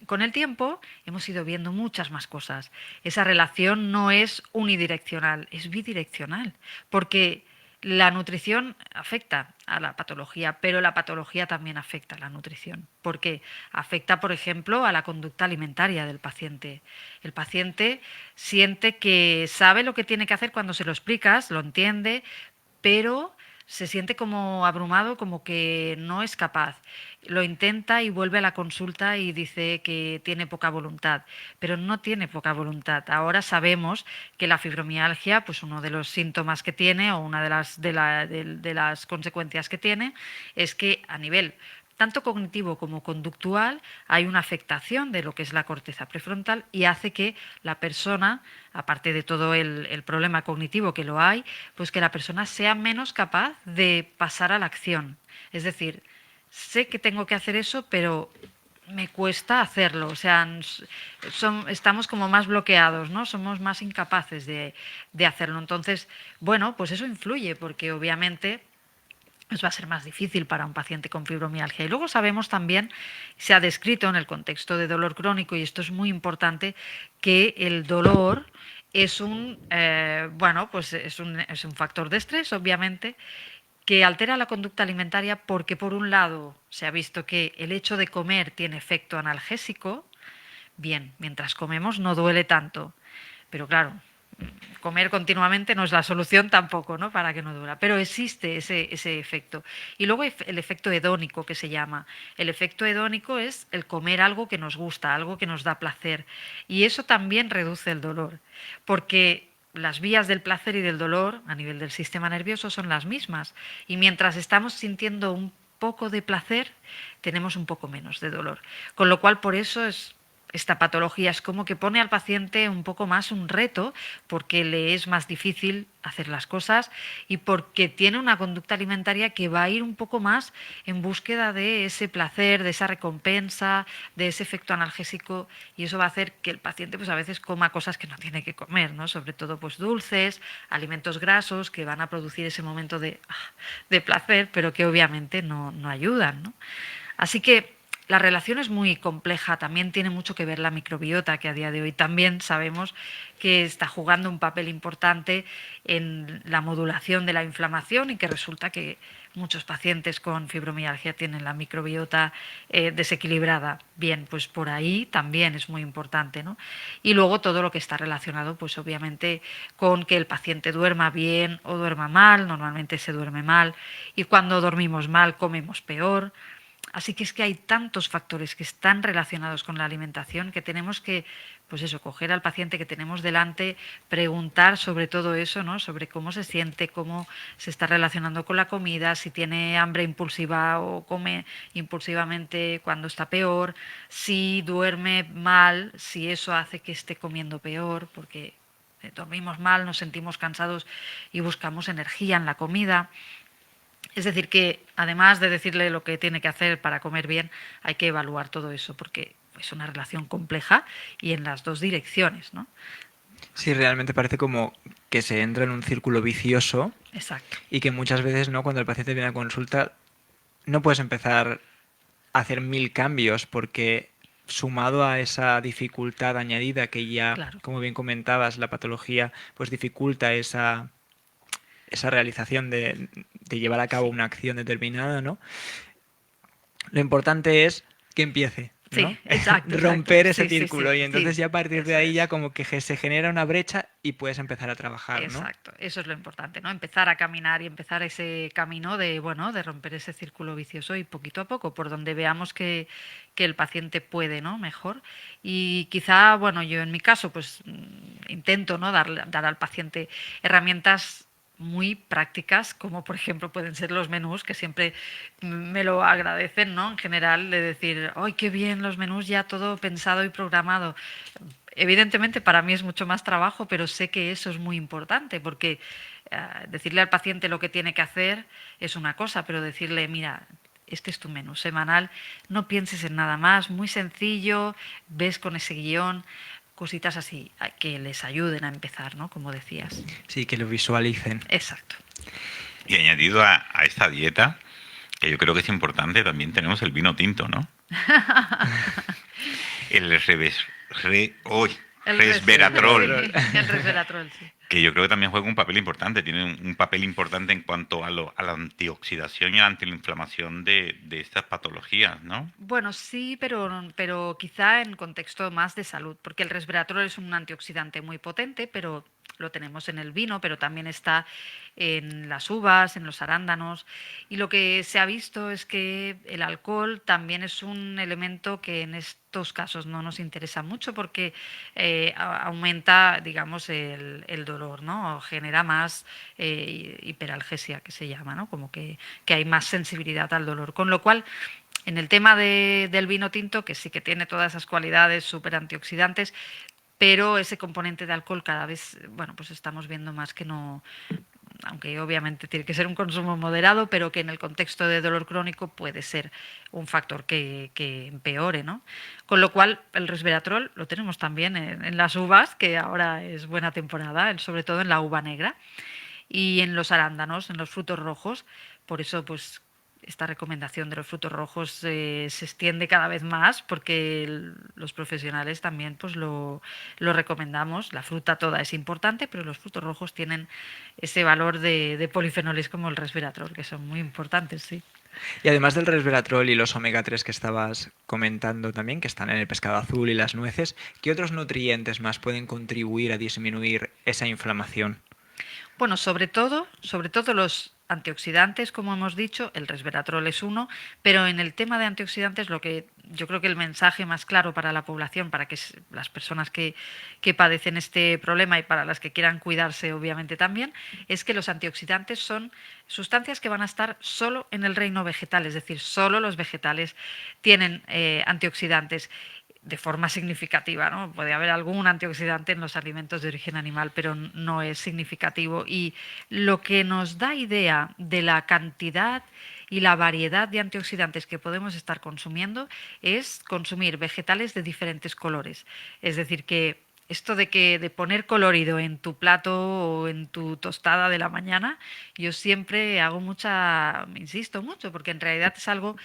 con el tiempo hemos ido viendo muchas más cosas. Esa relación no es unidireccional, es bidireccional, porque la nutrición afecta a la patología, pero la patología también afecta a la nutrición, porque afecta, por ejemplo, a la conducta alimentaria del paciente. El paciente siente que sabe lo que tiene que hacer cuando se lo explicas, lo entiende, pero se siente como abrumado, como que no es capaz. Lo intenta y vuelve a la consulta y dice que tiene poca voluntad, pero no tiene poca voluntad. Ahora sabemos que la fibromialgia, pues uno de los síntomas que tiene o una de las consecuencias que tiene es que a nivel tanto cognitivo como conductual, hay una afectación de lo que es la corteza prefrontal y hace que la persona, aparte de todo el problema cognitivo que lo hay, pues que la persona sea menos capaz de pasar a la acción. Es decir, sé que tengo que hacer eso, pero me cuesta hacerlo. O sea, estamos como más bloqueados, ¿no? Somos más incapaces de hacerlo. Entonces, bueno, pues eso influye, porque obviamente pues va a ser más difícil para un paciente con fibromialgia. Y luego sabemos también, se ha descrito en el contexto de dolor crónico, y esto es muy importante, que el dolor es bueno, pues es un factor de estrés, obviamente, que altera la conducta alimentaria porque, por un lado, se ha visto que el hecho de comer tiene efecto analgésico. Bien, mientras comemos no duele tanto, pero claro, comer continuamente no es la solución tampoco, ¿no? Para que no dura. Pero existe ese efecto. Y luego el efecto hedónico, que se llama. El efecto hedónico es el comer algo que nos gusta, algo que nos da placer. Y eso también reduce el dolor, porque las vías del placer y del dolor a nivel del sistema nervioso son las mismas. Y mientras estamos sintiendo un poco de placer, tenemos un poco menos de dolor. Con lo cual, por eso esta patología es como que pone al paciente un poco más un reto, porque le es más difícil hacer las cosas y porque tiene una conducta alimentaria que va a ir un poco más en búsqueda de ese placer, de esa recompensa, de ese efecto analgésico, y eso va a hacer que el paciente pues a veces coma cosas que no tiene que comer, ¿no? Sobre todo pues dulces, alimentos grasos que van a producir ese momento de placer, pero que obviamente no ayudan, ¿no? Así que la relación es muy compleja, también tiene mucho que ver la microbiota, que a día de hoy también sabemos que está jugando un papel importante en la modulación de la inflamación, y que resulta que muchos pacientes con fibromialgia tienen la microbiota desequilibrada. Bien, pues por ahí también es muy importante, ¿no? Y luego todo lo que está relacionado, pues obviamente, con que el paciente duerma bien o duerma mal. Normalmente se duerme mal, y cuando dormimos mal comemos peor. Así que es que hay tantos factores que están relacionados con la alimentación, que tenemos que, pues eso, coger al paciente que tenemos delante, preguntar sobre todo eso, ¿no? Sobre cómo se siente, cómo se está relacionando con la comida, si tiene hambre impulsiva o come impulsivamente cuando está peor, si duerme mal, si eso hace que esté comiendo peor, porque dormimos mal, nos sentimos cansados y buscamos energía en la comida. Es decir, que además de decirle lo que tiene que hacer para comer bien, hay que evaluar todo eso, porque es una relación compleja y en las dos direcciones, ¿no? Sí, realmente parece como que se entra en un círculo vicioso Exacto. y que muchas veces, ¿no? Cuando el paciente viene a consulta, no puedes empezar a hacer 1000 cambios, porque sumado a esa dificultad añadida que ya, Claro. como bien comentabas, la patología pues dificulta esa realización de llevar a cabo Sí. una acción determinada, ¿no? Lo importante es que empiece. ¿no? Sí, exacto. Romper exacto. ese Sí, sí, círculo sí, y entonces sí, ya a partir de eso ahí ya es. como que se genera una brecha y puedes empezar a trabajar, ¿no? Exacto, eso es lo importante, ¿no? Empezar a caminar y empezar ese camino de, bueno, de romper ese círculo vicioso y poquito a poco, por donde veamos que el paciente puede, ¿no? Mejor. Y quizá, bueno, yo en mi caso, pues intento, ¿no? Dar al paciente herramientas muy prácticas, como por ejemplo pueden ser los menús, que siempre me lo agradecen, ¿no? En general, de decir, ¡ay, qué bien los menús, ya todo pensado y programado! Evidentemente para mí es mucho más trabajo, pero sé que eso es muy importante porque decirle al paciente lo que tiene que hacer es una cosa, pero decirle, mira, este es tu menú semanal, no pienses en nada más, muy sencillo, ves con ese guión, cositas así que les ayuden a empezar, ¿no? Como decías. Sí, que lo visualicen. Exacto. Y añadido a esta dieta, que yo creo que es importante, también tenemos el vino tinto, ¿no? El hoy, El resveratrol, sí, el resveratrol, sí. que yo creo que también juega un papel importante, tiene un papel importante en cuanto a la antioxidación y a la antiinflamación de estas patologías, ¿no? Bueno, sí, pero quizá en contexto más de salud, porque el resveratrol es un antioxidante muy potente, pero lo tenemos en el vino, pero también está en las uvas, en los arándanos. Y lo que se ha visto es que el alcohol también es un elemento que en estos casos no nos interesa mucho porque aumenta, digamos, el dolor, ¿no? O genera más hiperalgesia, que se llama, ¿no? Como que hay más sensibilidad al dolor. Con lo cual, en el tema del vino tinto, que sí que tiene todas esas cualidades súper antioxidantes, pero ese componente de alcohol cada vez, bueno, pues estamos viendo más que no, aunque obviamente tiene que ser un consumo moderado, pero que en el contexto de dolor crónico puede ser un factor que empeore, ¿no? Con lo cual, el resveratrol lo tenemos también en las uvas, que ahora es buena temporada, sobre todo en la uva negra, y en los arándanos, en los frutos rojos. Por eso, pues esta recomendación de los frutos rojos se extiende cada vez más porque los profesionales también pues lo recomendamos. La fruta toda es importante, pero los frutos rojos tienen ese valor de polifenoles como el resveratrol, que son muy importantes, sí. Y además del resveratrol y los omega 3 que estabas comentando también, que están en el pescado azul y las nueces, ¿qué otros nutrientes más pueden contribuir a disminuir esa inflamación? Bueno, sobre todo los antioxidantes, como hemos dicho, el resveratrol es uno, pero en el tema de antioxidantes lo que yo creo que el mensaje más claro para la población, para que las personas que padecen este problema y para las que quieran cuidarse obviamente también, es que los antioxidantes son sustancias que van a estar solo en el reino vegetal, es decir, solo los vegetales tienen antioxidantes de forma significativa, ¿no? Puede haber algún antioxidante en los alimentos de origen animal, pero no es significativo. Y lo que nos da idea de la cantidad y la variedad de antioxidantes que podemos estar consumiendo es consumir vegetales de diferentes colores. Es decir, que esto de poner colorido en tu plato o en tu tostada de la mañana, yo siempre hago insisto mucho, porque en realidad es algo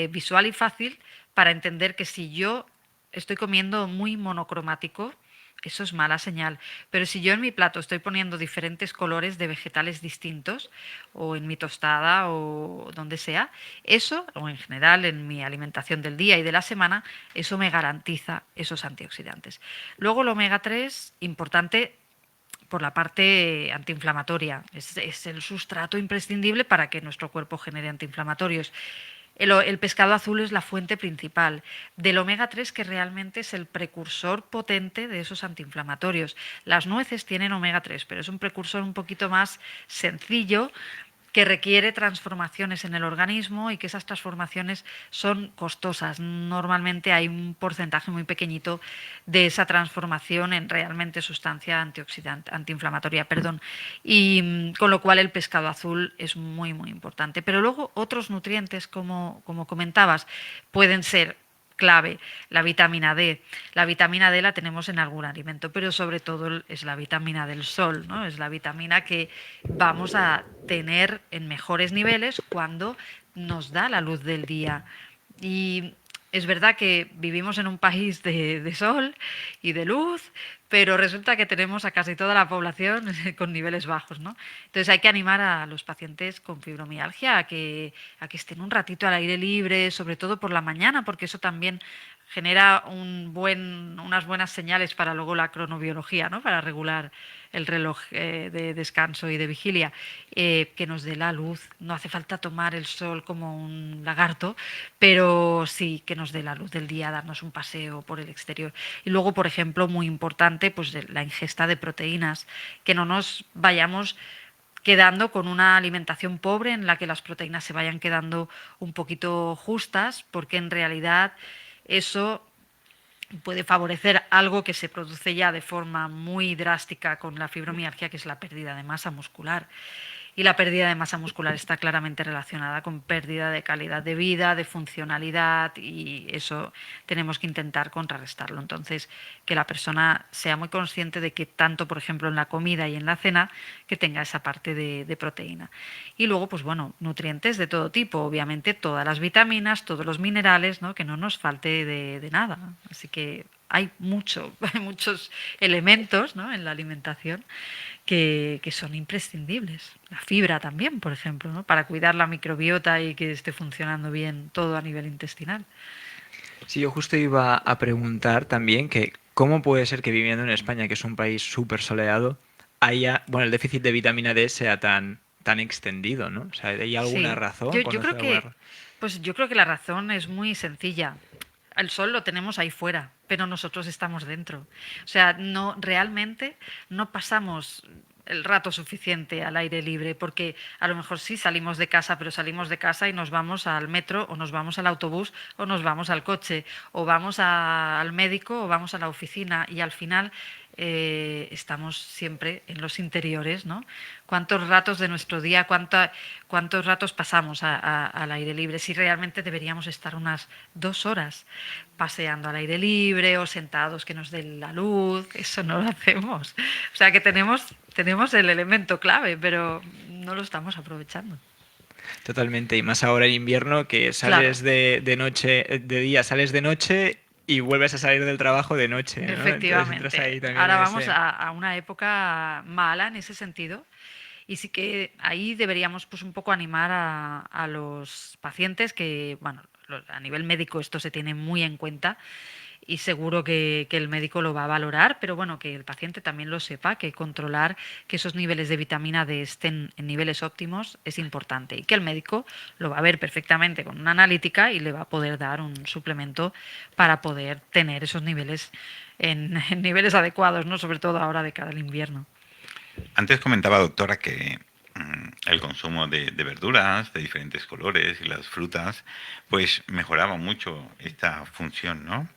visual y fácil para entender que si yo estoy comiendo muy monocromático, eso es mala señal. Pero si yo en mi plato estoy poniendo diferentes colores de vegetales distintos, o en mi tostada o donde sea, eso, o en general en mi alimentación del día y de la semana, eso me garantiza esos antioxidantes. Luego el omega 3, importante por la parte antiinflamatoria. Es el sustrato imprescindible para que nuestro cuerpo genere antiinflamatorios. El pescado azul es la fuente principal del omega 3, que realmente es el precursor potente de esos antiinflamatorios. Las nueces tienen omega 3, pero es un precursor un poquito más sencillo, que requiere transformaciones en el organismo y que esas transformaciones son costosas. Normalmente hay un porcentaje muy pequeñito de esa transformación en realmente sustancia antioxidante, antiinflamatoria, perdón. Y con lo cual el pescado azul es muy, muy importante. Pero luego otros nutrientes, como comentabas, pueden ser clave, la vitamina D. La vitamina D la tenemos en algún alimento, pero sobre todo es la vitamina del sol, ¿no? Es la vitamina que vamos a tener en mejores niveles cuando nos da la luz del día. Y es verdad que vivimos en un país de sol y de luz, pero resulta que tenemos a casi toda la población con niveles bajos, ¿no? Entonces hay que animar a los pacientes con fibromialgia a que estén un ratito al aire libre, sobre todo por la mañana, porque eso también genera unas buenas señales para luego la cronobiología, ¿no? Para regular el reloj de descanso y de vigilia, que nos dé la luz. No hace falta tomar el sol como un lagarto, pero sí que nos dé la luz del día, darnos un paseo por el exterior. Y luego, por ejemplo, muy importante, pues la ingesta de proteínas, que no nos vayamos quedando con una alimentación pobre en la que las proteínas se vayan quedando un poquito justas, porque en realidad eso puede favorecer algo que se produce ya de forma muy drástica con la fibromialgia, que es la pérdida de masa muscular. Y la pérdida de masa muscular está claramente relacionada con pérdida de calidad de vida, de funcionalidad, y eso tenemos que intentar contrarrestarlo. Entonces, que la persona sea muy consciente de que tanto, por ejemplo, en la comida y en la cena, que tenga esa parte de proteína. Y luego, pues bueno, nutrientes de todo tipo, obviamente todas las vitaminas, todos los minerales, ¿no? Que no nos falte de nada. Así que hay hay muchos elementos, ¿no? En la alimentación que son imprescindibles. La fibra también, por ejemplo, ¿no? Para cuidar la microbiota y que esté funcionando bien todo a nivel intestinal. Sí, yo justo iba a preguntar también que cómo puede ser que viviendo en España, que es un país súper soleado, haya, bueno, el déficit de vitamina D sea tan extendido, ¿no? O sea, ¿hay alguna Sí, razón? yo ¿Conoce creo alguna que, pues yo creo que la razón es muy sencilla. El sol lo tenemos ahí fuera, pero nosotros estamos dentro. O sea, no realmente no pasamos el rato suficiente al aire libre, porque a lo mejor sí salimos de casa, pero salimos de casa y nos vamos al metro o nos vamos al autobús o nos vamos al coche o vamos al médico o vamos a la oficina y al final estamos siempre en los interiores, ¿no? ¿Cuántos ratos de nuestro día, cuántos ratos pasamos al aire libre? Si realmente deberíamos estar unas 2 horas paseando al aire libre o sentados que nos dé la luz, eso no lo hacemos. O sea que tenemos el elemento clave, pero no lo estamos aprovechando. Totalmente, y más ahora en invierno que Claro, sales de noche, de día sales de noche y vuelves a salir del trabajo de noche, ¿no? Entonces entras ahí efectivamente. también Ahora en vamos ese... a una época mala en ese sentido. Y sí que ahí deberíamos pues un poco animar a los pacientes que, bueno, a nivel médico esto se tiene muy en cuenta y seguro que el médico lo va a valorar, pero bueno, que el paciente también lo sepa, que controlar que esos niveles de vitamina D estén en niveles óptimos es importante y que el médico lo va a ver perfectamente con una analítica y le va a poder dar un suplemento para poder tener esos niveles en niveles adecuados, ¿no? Sobre todo ahora de cara al invierno. Antes comentaba, doctora, que el consumo de verduras de diferentes colores y las frutas, pues mejoraba mucho esta función, ¿no?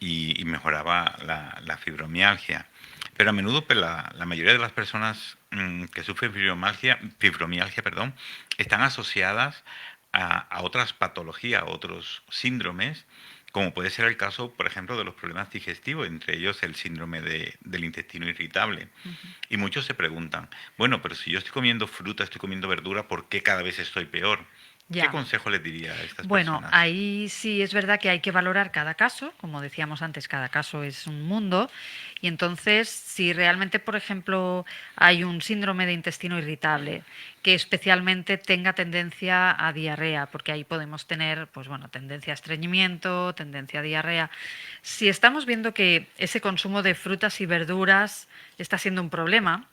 Y mejoraba la fibromialgia. Pero a menudo pues, la mayoría de las personas que sufren fibromialgia, perdón, están asociadas a otras patologías, a otros síndromes, como puede ser el caso, por ejemplo, de los problemas digestivos, entre ellos el síndrome del intestino irritable. Y muchos se preguntan, bueno, pero si yo estoy comiendo fruta, estoy comiendo verdura, ¿por qué cada vez estoy peor? ¿Qué Ya. consejo les diría a estas Bueno, personas? ahí sí es verdad que hay que valorar cada caso, como decíamos antes, cada caso es un mundo, y entonces si realmente, por ejemplo, hay un síndrome de intestino irritable que especialmente tenga tendencia a diarrea, porque ahí podemos tener, pues bueno, tendencia a estreñimiento, tendencia a diarrea. Si estamos viendo que ese consumo de frutas y verduras está siendo un problema,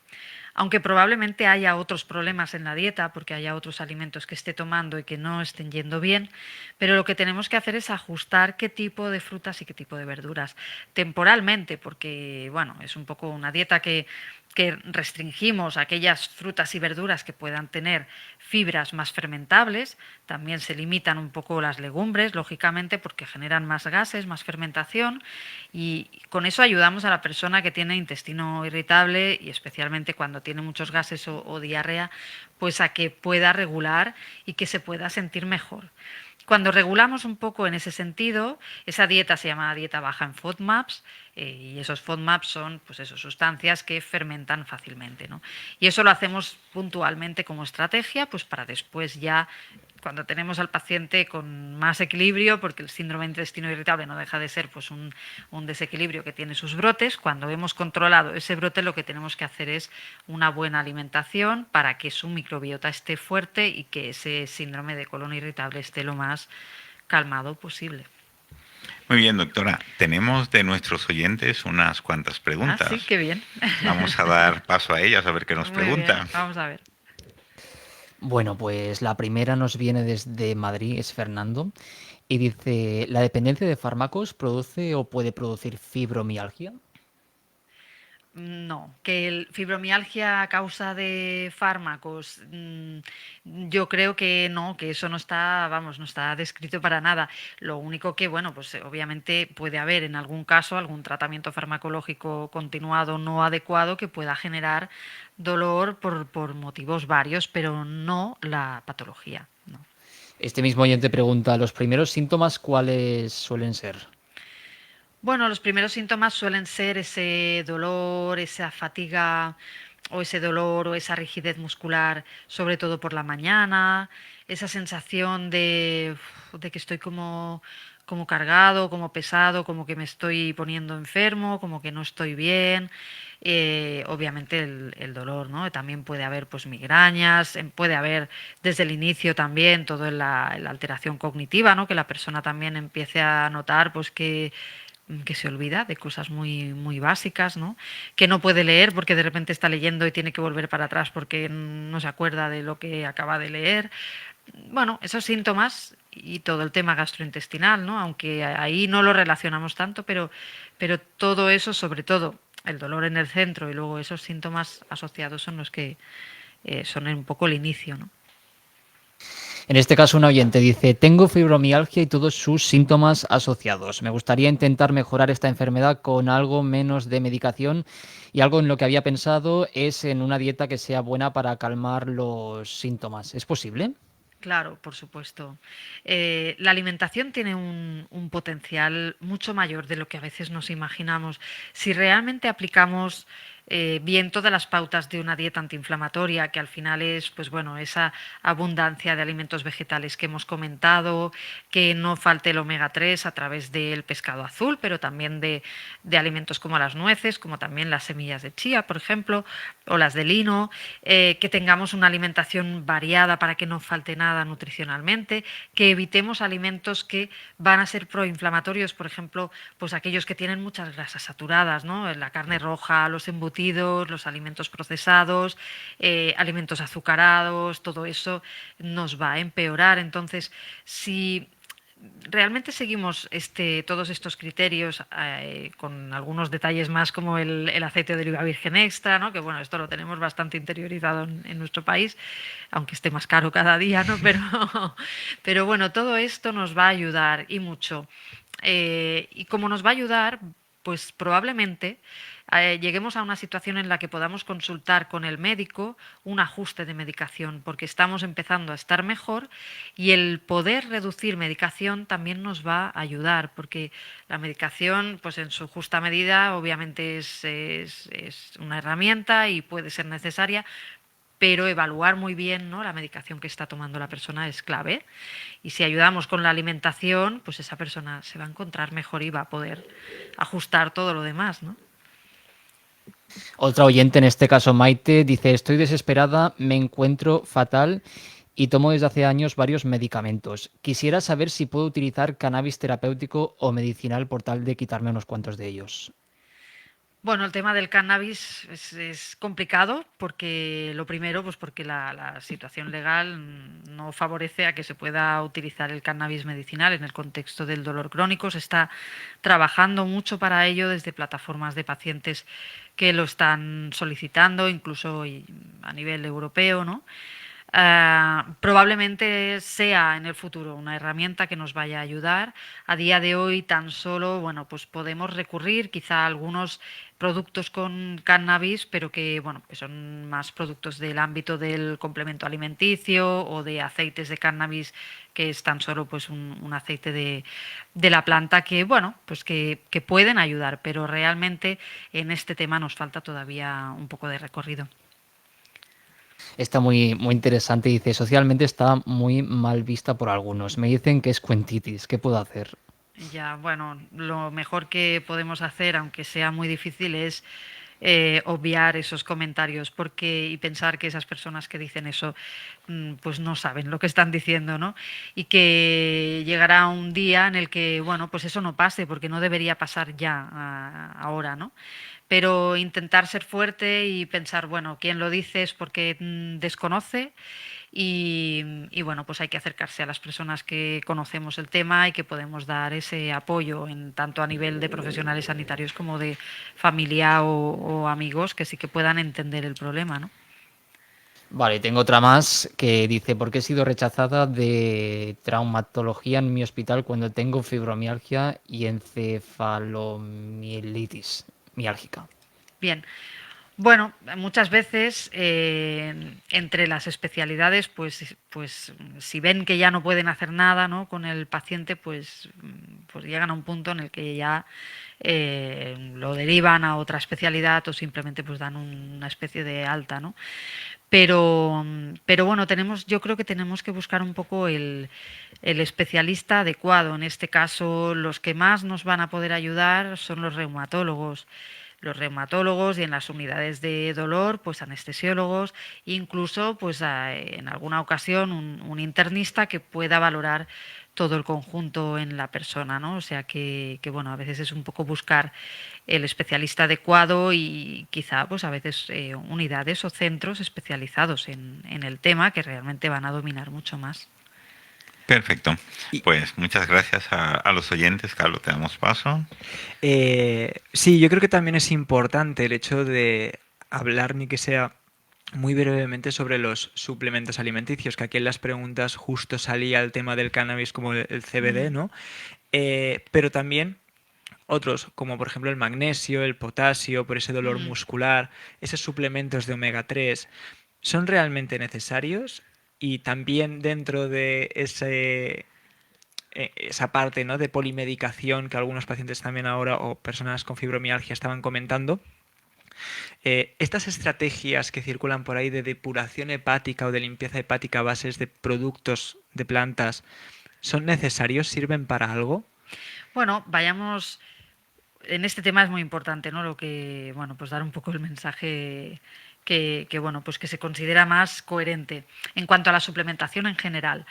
aunque probablemente haya otros problemas en la dieta, porque haya otros alimentos que esté tomando y que no estén yendo bien, pero lo que tenemos que hacer es ajustar qué tipo de frutas y qué tipo de verduras temporalmente, porque bueno, es un poco una dieta que restringimos aquellas frutas y verduras que puedan tener fibras más fermentables, también se limitan un poco las legumbres, lógicamente, porque generan más gases, más fermentación, y con eso ayudamos a la persona que tiene intestino irritable y especialmente cuando tiene muchos gases o diarrea, pues a que pueda regular y que se pueda sentir mejor. Cuando regulamos un poco en ese sentido, esa dieta se llama dieta baja en FODMAPs y esos FODMAPs son pues eso, sustancias que fermentan fácilmente, ¿no? Y eso lo hacemos puntualmente como estrategia pues para después ya cuando tenemos al paciente con más equilibrio, porque el síndrome de intestino irritable no deja de ser pues un desequilibrio que tiene sus brotes. Cuando hemos controlado ese brote, lo que tenemos que hacer es una buena alimentación para que su microbiota esté fuerte y que ese síndrome de colon irritable esté lo más calmado posible. Muy bien, doctora. Tenemos de nuestros oyentes unas cuantas preguntas. Ah, sí, qué bien. Vamos a dar paso a ellas a ver qué nos Muy preguntan. bien, vamos a ver. Bueno, pues la primera nos viene desde Madrid, es Fernando, y dice, ¿la dependencia de fármacos produce o puede producir fibromialgia? No, que el fibromialgia a causa de fármacos, yo creo que no, que eso no está, vamos, no está descrito para nada. Lo único que, bueno, pues obviamente puede haber en algún caso algún tratamiento farmacológico continuado no adecuado que pueda generar dolor por motivos varios, pero no la patología, no. Este mismo oyente pregunta, ¿los primeros síntomas cuáles suelen ser? Bueno, los primeros síntomas suelen ser ese dolor, esa fatiga o ese dolor o esa rigidez muscular, sobre todo por la mañana, esa sensación de que estoy como cargado, como pesado, como que me estoy poniendo enfermo, como que no estoy bien. Obviamente el dolor, ¿no? También puede haber pues migrañas, puede haber desde el inicio también toda la alteración cognitiva, ¿no? Que la persona también empiece a notar pues que se olvida de cosas muy básicas, ¿no? Que no puede leer porque de repente está leyendo y tiene que volver para atrás porque no se acuerda de lo que acaba de leer. Bueno, esos síntomas y todo el tema gastrointestinal, ¿no? Aunque ahí no lo relacionamos tanto, pero todo eso, sobre todo el dolor en el centro y luego esos síntomas asociados son los que son un poco el inicio, ¿no? En este caso, un oyente dice, tengo fibromialgia y todos sus síntomas asociados. Me gustaría intentar mejorar esta enfermedad con algo menos de medicación y algo en lo que había pensado es en una dieta que sea buena para calmar los síntomas. ¿Es posible? Claro, por supuesto. La alimentación tiene un potencial mucho mayor de lo que a veces nos imaginamos. Si realmente aplicamos bien todas las pautas de una dieta antiinflamatoria, que al final es, pues bueno, esa abundancia de alimentos vegetales que hemos comentado, que no falte el omega 3 a través del pescado azul, pero también de alimentos como las nueces, como también las semillas de chía, por ejemplo, o las de lino, que tengamos una alimentación variada para que no falte nada nutricionalmente, que evitemos alimentos que van a ser proinflamatorios, por ejemplo, pues aquellos que tienen muchas grasas saturadas, ¿no? La carne roja, los embutidos, los alimentos procesados, alimentos azucarados, todo eso nos va a empeorar. Entonces, si realmente seguimos todos estos criterios con algunos detalles más como el aceite de oliva virgen extra, ¿no? Que bueno, esto lo tenemos bastante interiorizado en nuestro país, aunque esté más caro cada día, ¿no? Pero bueno, todo esto nos va a ayudar y mucho. Y como nos va a ayudar, pues probablemente lleguemos a una situación en la que podamos consultar con el médico un ajuste de medicación, porque estamos empezando a estar mejor y el poder reducir medicación también nos va a ayudar, porque la medicación, pues en su justa medida, obviamente es una herramienta y puede ser necesaria, pero evaluar muy bien, ¿no? La medicación que está tomando la persona es clave. Y si ayudamos con la alimentación, pues esa persona se va a encontrar mejor y va a poder ajustar todo lo demás, ¿no? Otra oyente, en este caso Maite, dice, estoy desesperada, me encuentro fatal y tomo desde hace años varios medicamentos. Quisiera saber si puedo utilizar cannabis terapéutico o medicinal por tal de quitarme unos cuantos de ellos. Bueno, el tema del cannabis es complicado porque lo primero, pues porque la situación legal no favorece a que se pueda utilizar el cannabis medicinal en el contexto del dolor crónico. Se está trabajando mucho para ello desde plataformas de pacientes que lo están solicitando, incluso a nivel europeo, ¿no? Probablemente sea en el futuro una herramienta que nos vaya a ayudar. A día de hoy tan solo, bueno, pues podemos recurrir quizá a algunos productos con cannabis, pero que, bueno, que son más productos del ámbito del complemento alimenticio o de aceites de cannabis, que es tan solo pues un aceite de la planta que, bueno, pues que pueden ayudar, pero realmente en este tema nos falta todavía un poco de recorrido. Está muy interesante. Dice, socialmente está muy mal vista por algunos. Me dicen que es cuentitis. ¿Qué puedo hacer? Ya, bueno, lo mejor que podemos hacer, aunque sea muy difícil, es obviar esos comentarios y pensar que esas personas que dicen eso pues no saben lo que están diciendo, ¿no? Y que llegará un día en el que, bueno, pues eso no pase, porque no debería pasar ya ahora, ¿no? Pero intentar ser fuerte y pensar, bueno, quien lo dice es porque desconoce bueno, pues hay que acercarse a las personas que conocemos el tema y que podemos dar ese apoyo en tanto a nivel de profesionales sanitarios como de familia o amigos que sí que puedan entender el problema, ¿no? Vale, tengo otra más que dice, ¿por qué he sido rechazada de traumatología en mi hospital cuando tengo fibromialgia y encefalomielitis miálgica? Bien, bueno, muchas veces entre las especialidades, pues si ven que ya no pueden hacer nada, ¿no? Con el paciente, pues llegan a un punto en el que ya lo derivan a otra especialidad o simplemente pues dan una especie de alta, ¿no? Pero bueno, yo creo que tenemos que buscar un poco el especialista adecuado. En este caso, los que más nos van a poder ayudar son los reumatólogos. Los reumatólogos y en las unidades de dolor, pues anestesiólogos, incluso pues en alguna ocasión un internista que pueda valorar todo el conjunto en la persona, ¿no? O sea bueno, a veces es un poco buscar el especialista adecuado y quizá pues a veces unidades o centros especializados en el tema que realmente van a dominar mucho más. Perfecto. Y Pues muchas gracias a los oyentes, Carlos, te damos paso. sí, yo creo que también es importante el hecho de hablar, ni que sea muy brevemente, sobre los suplementos alimenticios, que aquí en las preguntas justo salía el tema del cannabis como el CBD, Mm, ¿no? Pero también otros, como por ejemplo el magnesio, el potasio, por ese dolor mm. muscular, esos suplementos de omega 3, ¿son realmente necesarios? Y también dentro de esa parte, ¿no?, de polimedicación que algunos pacientes también ahora o personas con fibromialgia estaban comentando, estas estrategias que circulan por ahí de depuración hepática o de limpieza hepática a bases de productos de plantas, ¿son necesarios? ¿Sirven para algo? Bueno, vayamos. En este tema es muy importante, ¿no? Lo que, bueno, pues dar un poco el mensaje bueno, pues que se considera más coherente. En cuanto a la suplementación en general,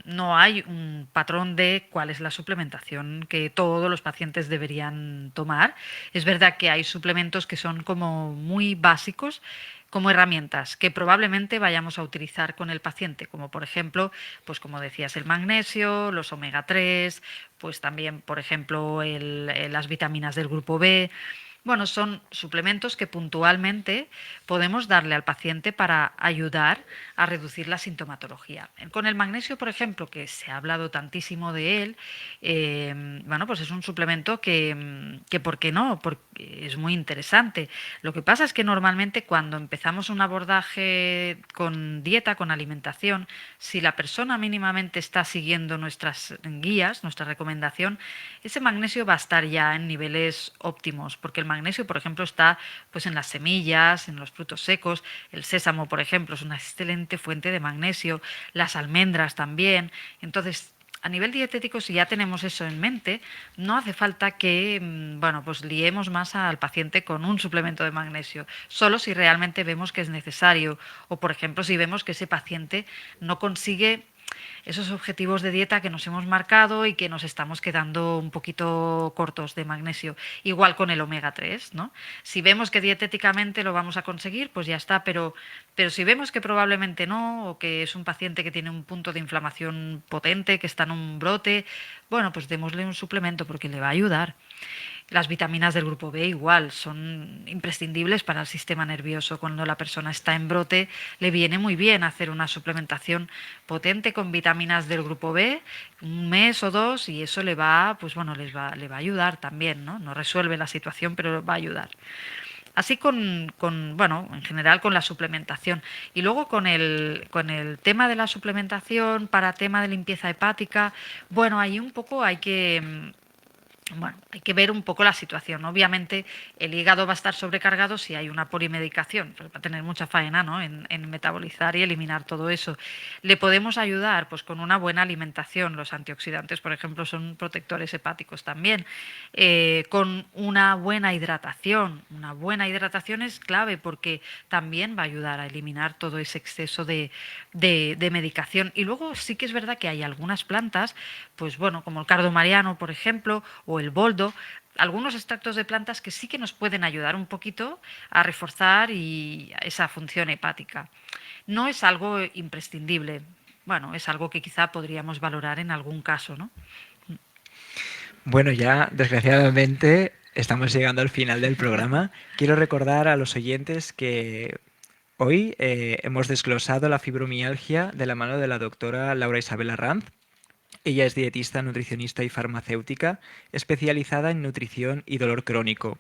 no hay un patrón de cuál es la suplementación que todos los pacientes deberían tomar. Es verdad que hay suplementos que son como muy básicos como herramientas que probablemente vayamos a utilizar con el paciente, como por ejemplo, pues como decías, el magnesio, los omega 3, pues también, por ejemplo, las vitaminas del grupo B. Bueno, son suplementos que puntualmente podemos darle al paciente para ayudar a reducir la sintomatología. Con el magnesio, por ejemplo, que se ha hablado tantísimo de él, bueno, pues es un suplemento que ¿por qué no? Porque es muy interesante. Lo que pasa es que normalmente cuando empezamos un abordaje con dieta, con alimentación, si la persona mínimamente está siguiendo nuestras guías, nuestra recomendación, ese magnesio va a estar ya en niveles óptimos, porque el magnesio, por ejemplo, está pues en las semillas, en los frutos secos, el sésamo, por ejemplo, es una excelente fuente de magnesio, las almendras también. Entonces, a nivel dietético, si ya tenemos eso en mente, no hace falta que, bueno, pues liemos más al paciente con un suplemento de magnesio, solo si realmente vemos que es necesario o, por ejemplo, si vemos que ese paciente no consigue esos objetivos de dieta que nos hemos marcado y que nos estamos quedando un poquito cortos de magnesio. Igual con el omega 3, ¿no? Si vemos que dietéticamente lo vamos a conseguir, pues ya está, pero si vemos que probablemente no, o que es un paciente que tiene un punto de inflamación potente, que está en un brote, bueno, pues démosle un suplemento porque le va a ayudar. Las vitaminas del grupo B igual son imprescindibles para el sistema nervioso. Cuando la persona está en brote, le viene muy bien hacer una suplementación potente con vitaminas del grupo B, un mes o dos, y eso le va, pues bueno, le va a ayudar también, ¿no? No resuelve la situación, pero va a ayudar. Así bueno, en general con la suplementación. Y luego con el tema de la suplementación para tema de limpieza hepática, bueno, ahí un poco hay que Bueno, hay que ver un poco la situación. Obviamente, el hígado va a estar sobrecargado si hay una polimedicación, pues va a tener mucha faena, ¿no? en metabolizar y eliminar todo eso. ¿Le podemos ayudar? Pues con una buena alimentación. Los antioxidantes, por ejemplo, son protectores hepáticos también. Con una buena hidratación. Una buena hidratación es clave porque también va a ayudar a eliminar todo ese exceso de medicación. Y luego sí que es verdad que hay algunas plantas, pues bueno, como el cardo mariano, por ejemplo, o el boldo, algunos extractos de plantas que sí que nos pueden ayudar un poquito a reforzar esa función hepática. No es algo imprescindible. Bueno, es algo que quizá podríamos valorar en algún caso, ¿no? Bueno, ya desgraciadamente estamos llegando al final del programa. Quiero recordar a los oyentes que hoy hemos desglosado la fibromialgia de la mano de la doctora Laura Isabel Arranz. Ella es dietista, nutricionista y farmacéutica, especializada en nutrición y dolor crónico.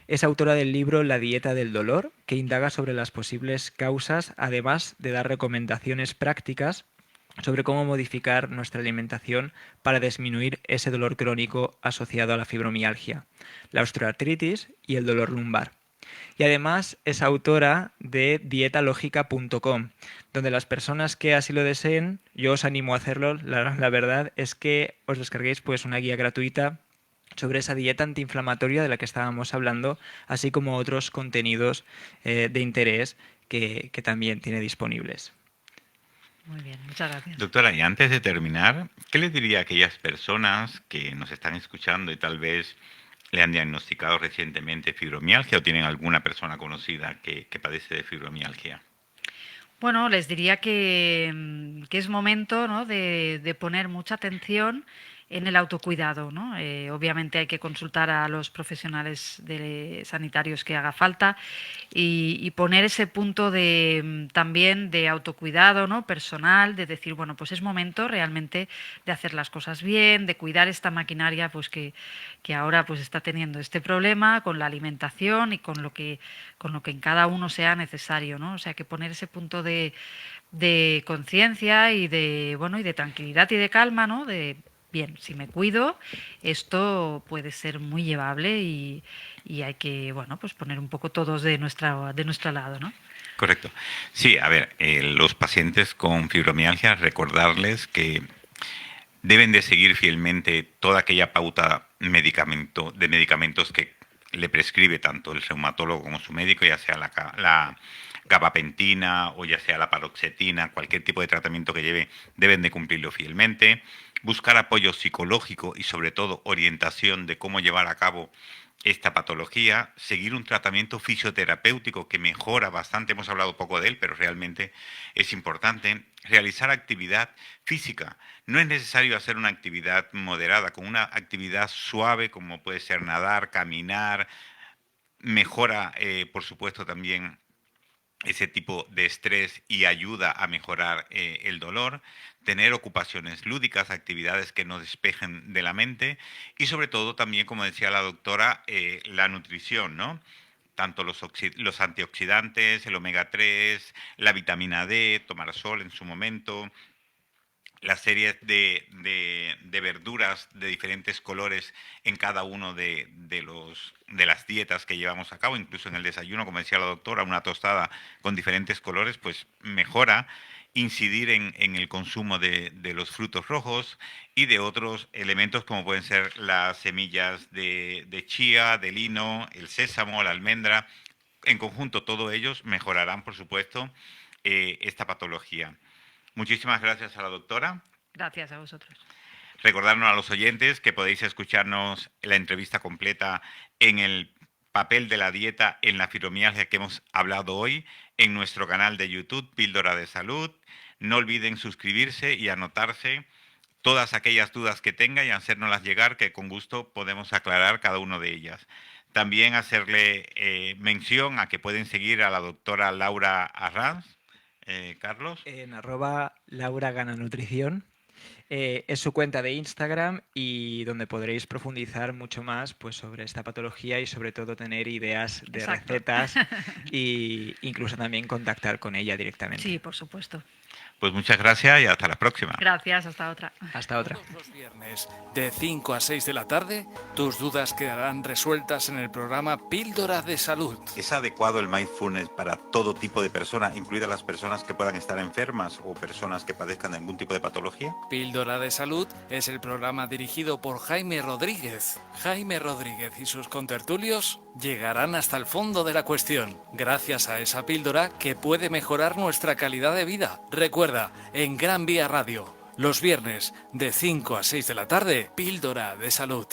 Es autora del libro La dieta del dolor, que indaga sobre las posibles causas, además de dar recomendaciones prácticas sobre cómo modificar nuestra alimentación para disminuir ese dolor crónico asociado a la fibromialgia, la osteoartritis y el dolor lumbar. Y además es autora de dietalógica.com, donde las personas que así lo deseen, yo os animo a hacerlo. La verdad es que os descarguéis pues una guía gratuita sobre esa dieta antiinflamatoria de la que estábamos hablando, así como otros contenidos de interés que también tiene disponibles. Muy bien, muchas gracias. Doctora, y antes de terminar, ¿qué les diría a aquellas personas que nos están escuchando y tal vez le han diagnosticado recientemente fibromialgia o tienen alguna persona conocida que padece de fibromialgia? Bueno, les diría que es momento, ¿no? de poner mucha atención en el autocuidado, ¿no? Obviamente hay que consultar a los profesionales sanitarios que haga falta y poner ese punto también de autocuidado, ¿no? Personal, de decir, bueno, pues es momento realmente de hacer las cosas bien, de cuidar esta maquinaria pues que ahora pues está teniendo este problema con la alimentación y con lo que en cada uno sea necesario, ¿no? O sea, que poner ese punto de conciencia y bueno, y de tranquilidad y de calma, ¿no? De bien, si me cuido, esto puede ser muy llevable y hay que, bueno, pues poner un poco todos de nuestro lado, ¿no? Correcto. Sí, a ver, los pacientes con fibromialgia, recordarles que deben de seguir fielmente toda aquella pauta de medicamentos que le prescribe tanto el reumatólogo como su médico, ya sea la gabapentina o ya sea la paroxetina, cualquier tipo de tratamiento que lleve, deben de cumplirlo fielmente. Buscar apoyo psicológico y sobre todo orientación de cómo llevar a cabo esta patología, seguir un tratamiento fisioterapéutico que mejora bastante, hemos hablado poco de él, pero realmente es importante, realizar actividad física. No es necesario hacer una actividad moderada, con una actividad suave como puede ser nadar, caminar, mejora, por supuesto, también ese tipo de estrés y ayuda a mejorar el dolor, tener ocupaciones lúdicas, actividades que nos despejen de la mente y sobre todo también, como decía la doctora, la nutrición, ¿no? Tanto los antioxidantes, el omega 3, la vitamina D, tomar sol en su momento, las series de verduras de diferentes colores en cada uno de las dietas que llevamos a cabo, incluso en el desayuno, como decía la doctora, una tostada con diferentes colores, pues mejora incidir en el consumo de los frutos rojos y de otros elementos como pueden ser las semillas de chía, de lino, el sésamo, la almendra. En conjunto, todos ellos mejorarán, por supuesto, esta patología. Muchísimas gracias a la doctora. Gracias a vosotros. Recordarnos a los oyentes que podéis escucharnos la entrevista completa en el papel de la dieta en la fibromialgia que hemos hablado hoy en nuestro canal de YouTube, Píldora de Salud. No olviden suscribirse y anotarse todas aquellas dudas que tengan y hacérnoslas llegar, que con gusto podemos aclarar cada una de ellas. También hacerle mención a que pueden seguir a la doctora Laura Arranz, Carlos. En @LauraGanaNutrición. Es su cuenta de Instagram y donde podréis profundizar mucho más pues, sobre esta patología y sobre todo tener ideas de Exacto. recetas e incluso también contactar con ella directamente. Sí, por supuesto. Pues muchas gracias y hasta la próxima. Gracias, hasta otra. Hasta otra. Todos los viernes, de 5 a 6 de la tarde, tus dudas quedarán resueltas en el programa Píldora de Salud. ¿Es adecuado el mindfulness para todo tipo de personas, incluidas las personas que puedan estar enfermas o personas que padezcan de algún tipo de patología? Píldora de Salud es el programa dirigido por Jaime Rodríguez. Jaime Rodríguez y sus contertulios llegarán hasta el fondo de la cuestión, gracias a esa píldora que puede mejorar nuestra calidad de vida. Recuerda, en Gran Vía Radio, los viernes de 5 a 6 de la tarde, Píldora de Salud.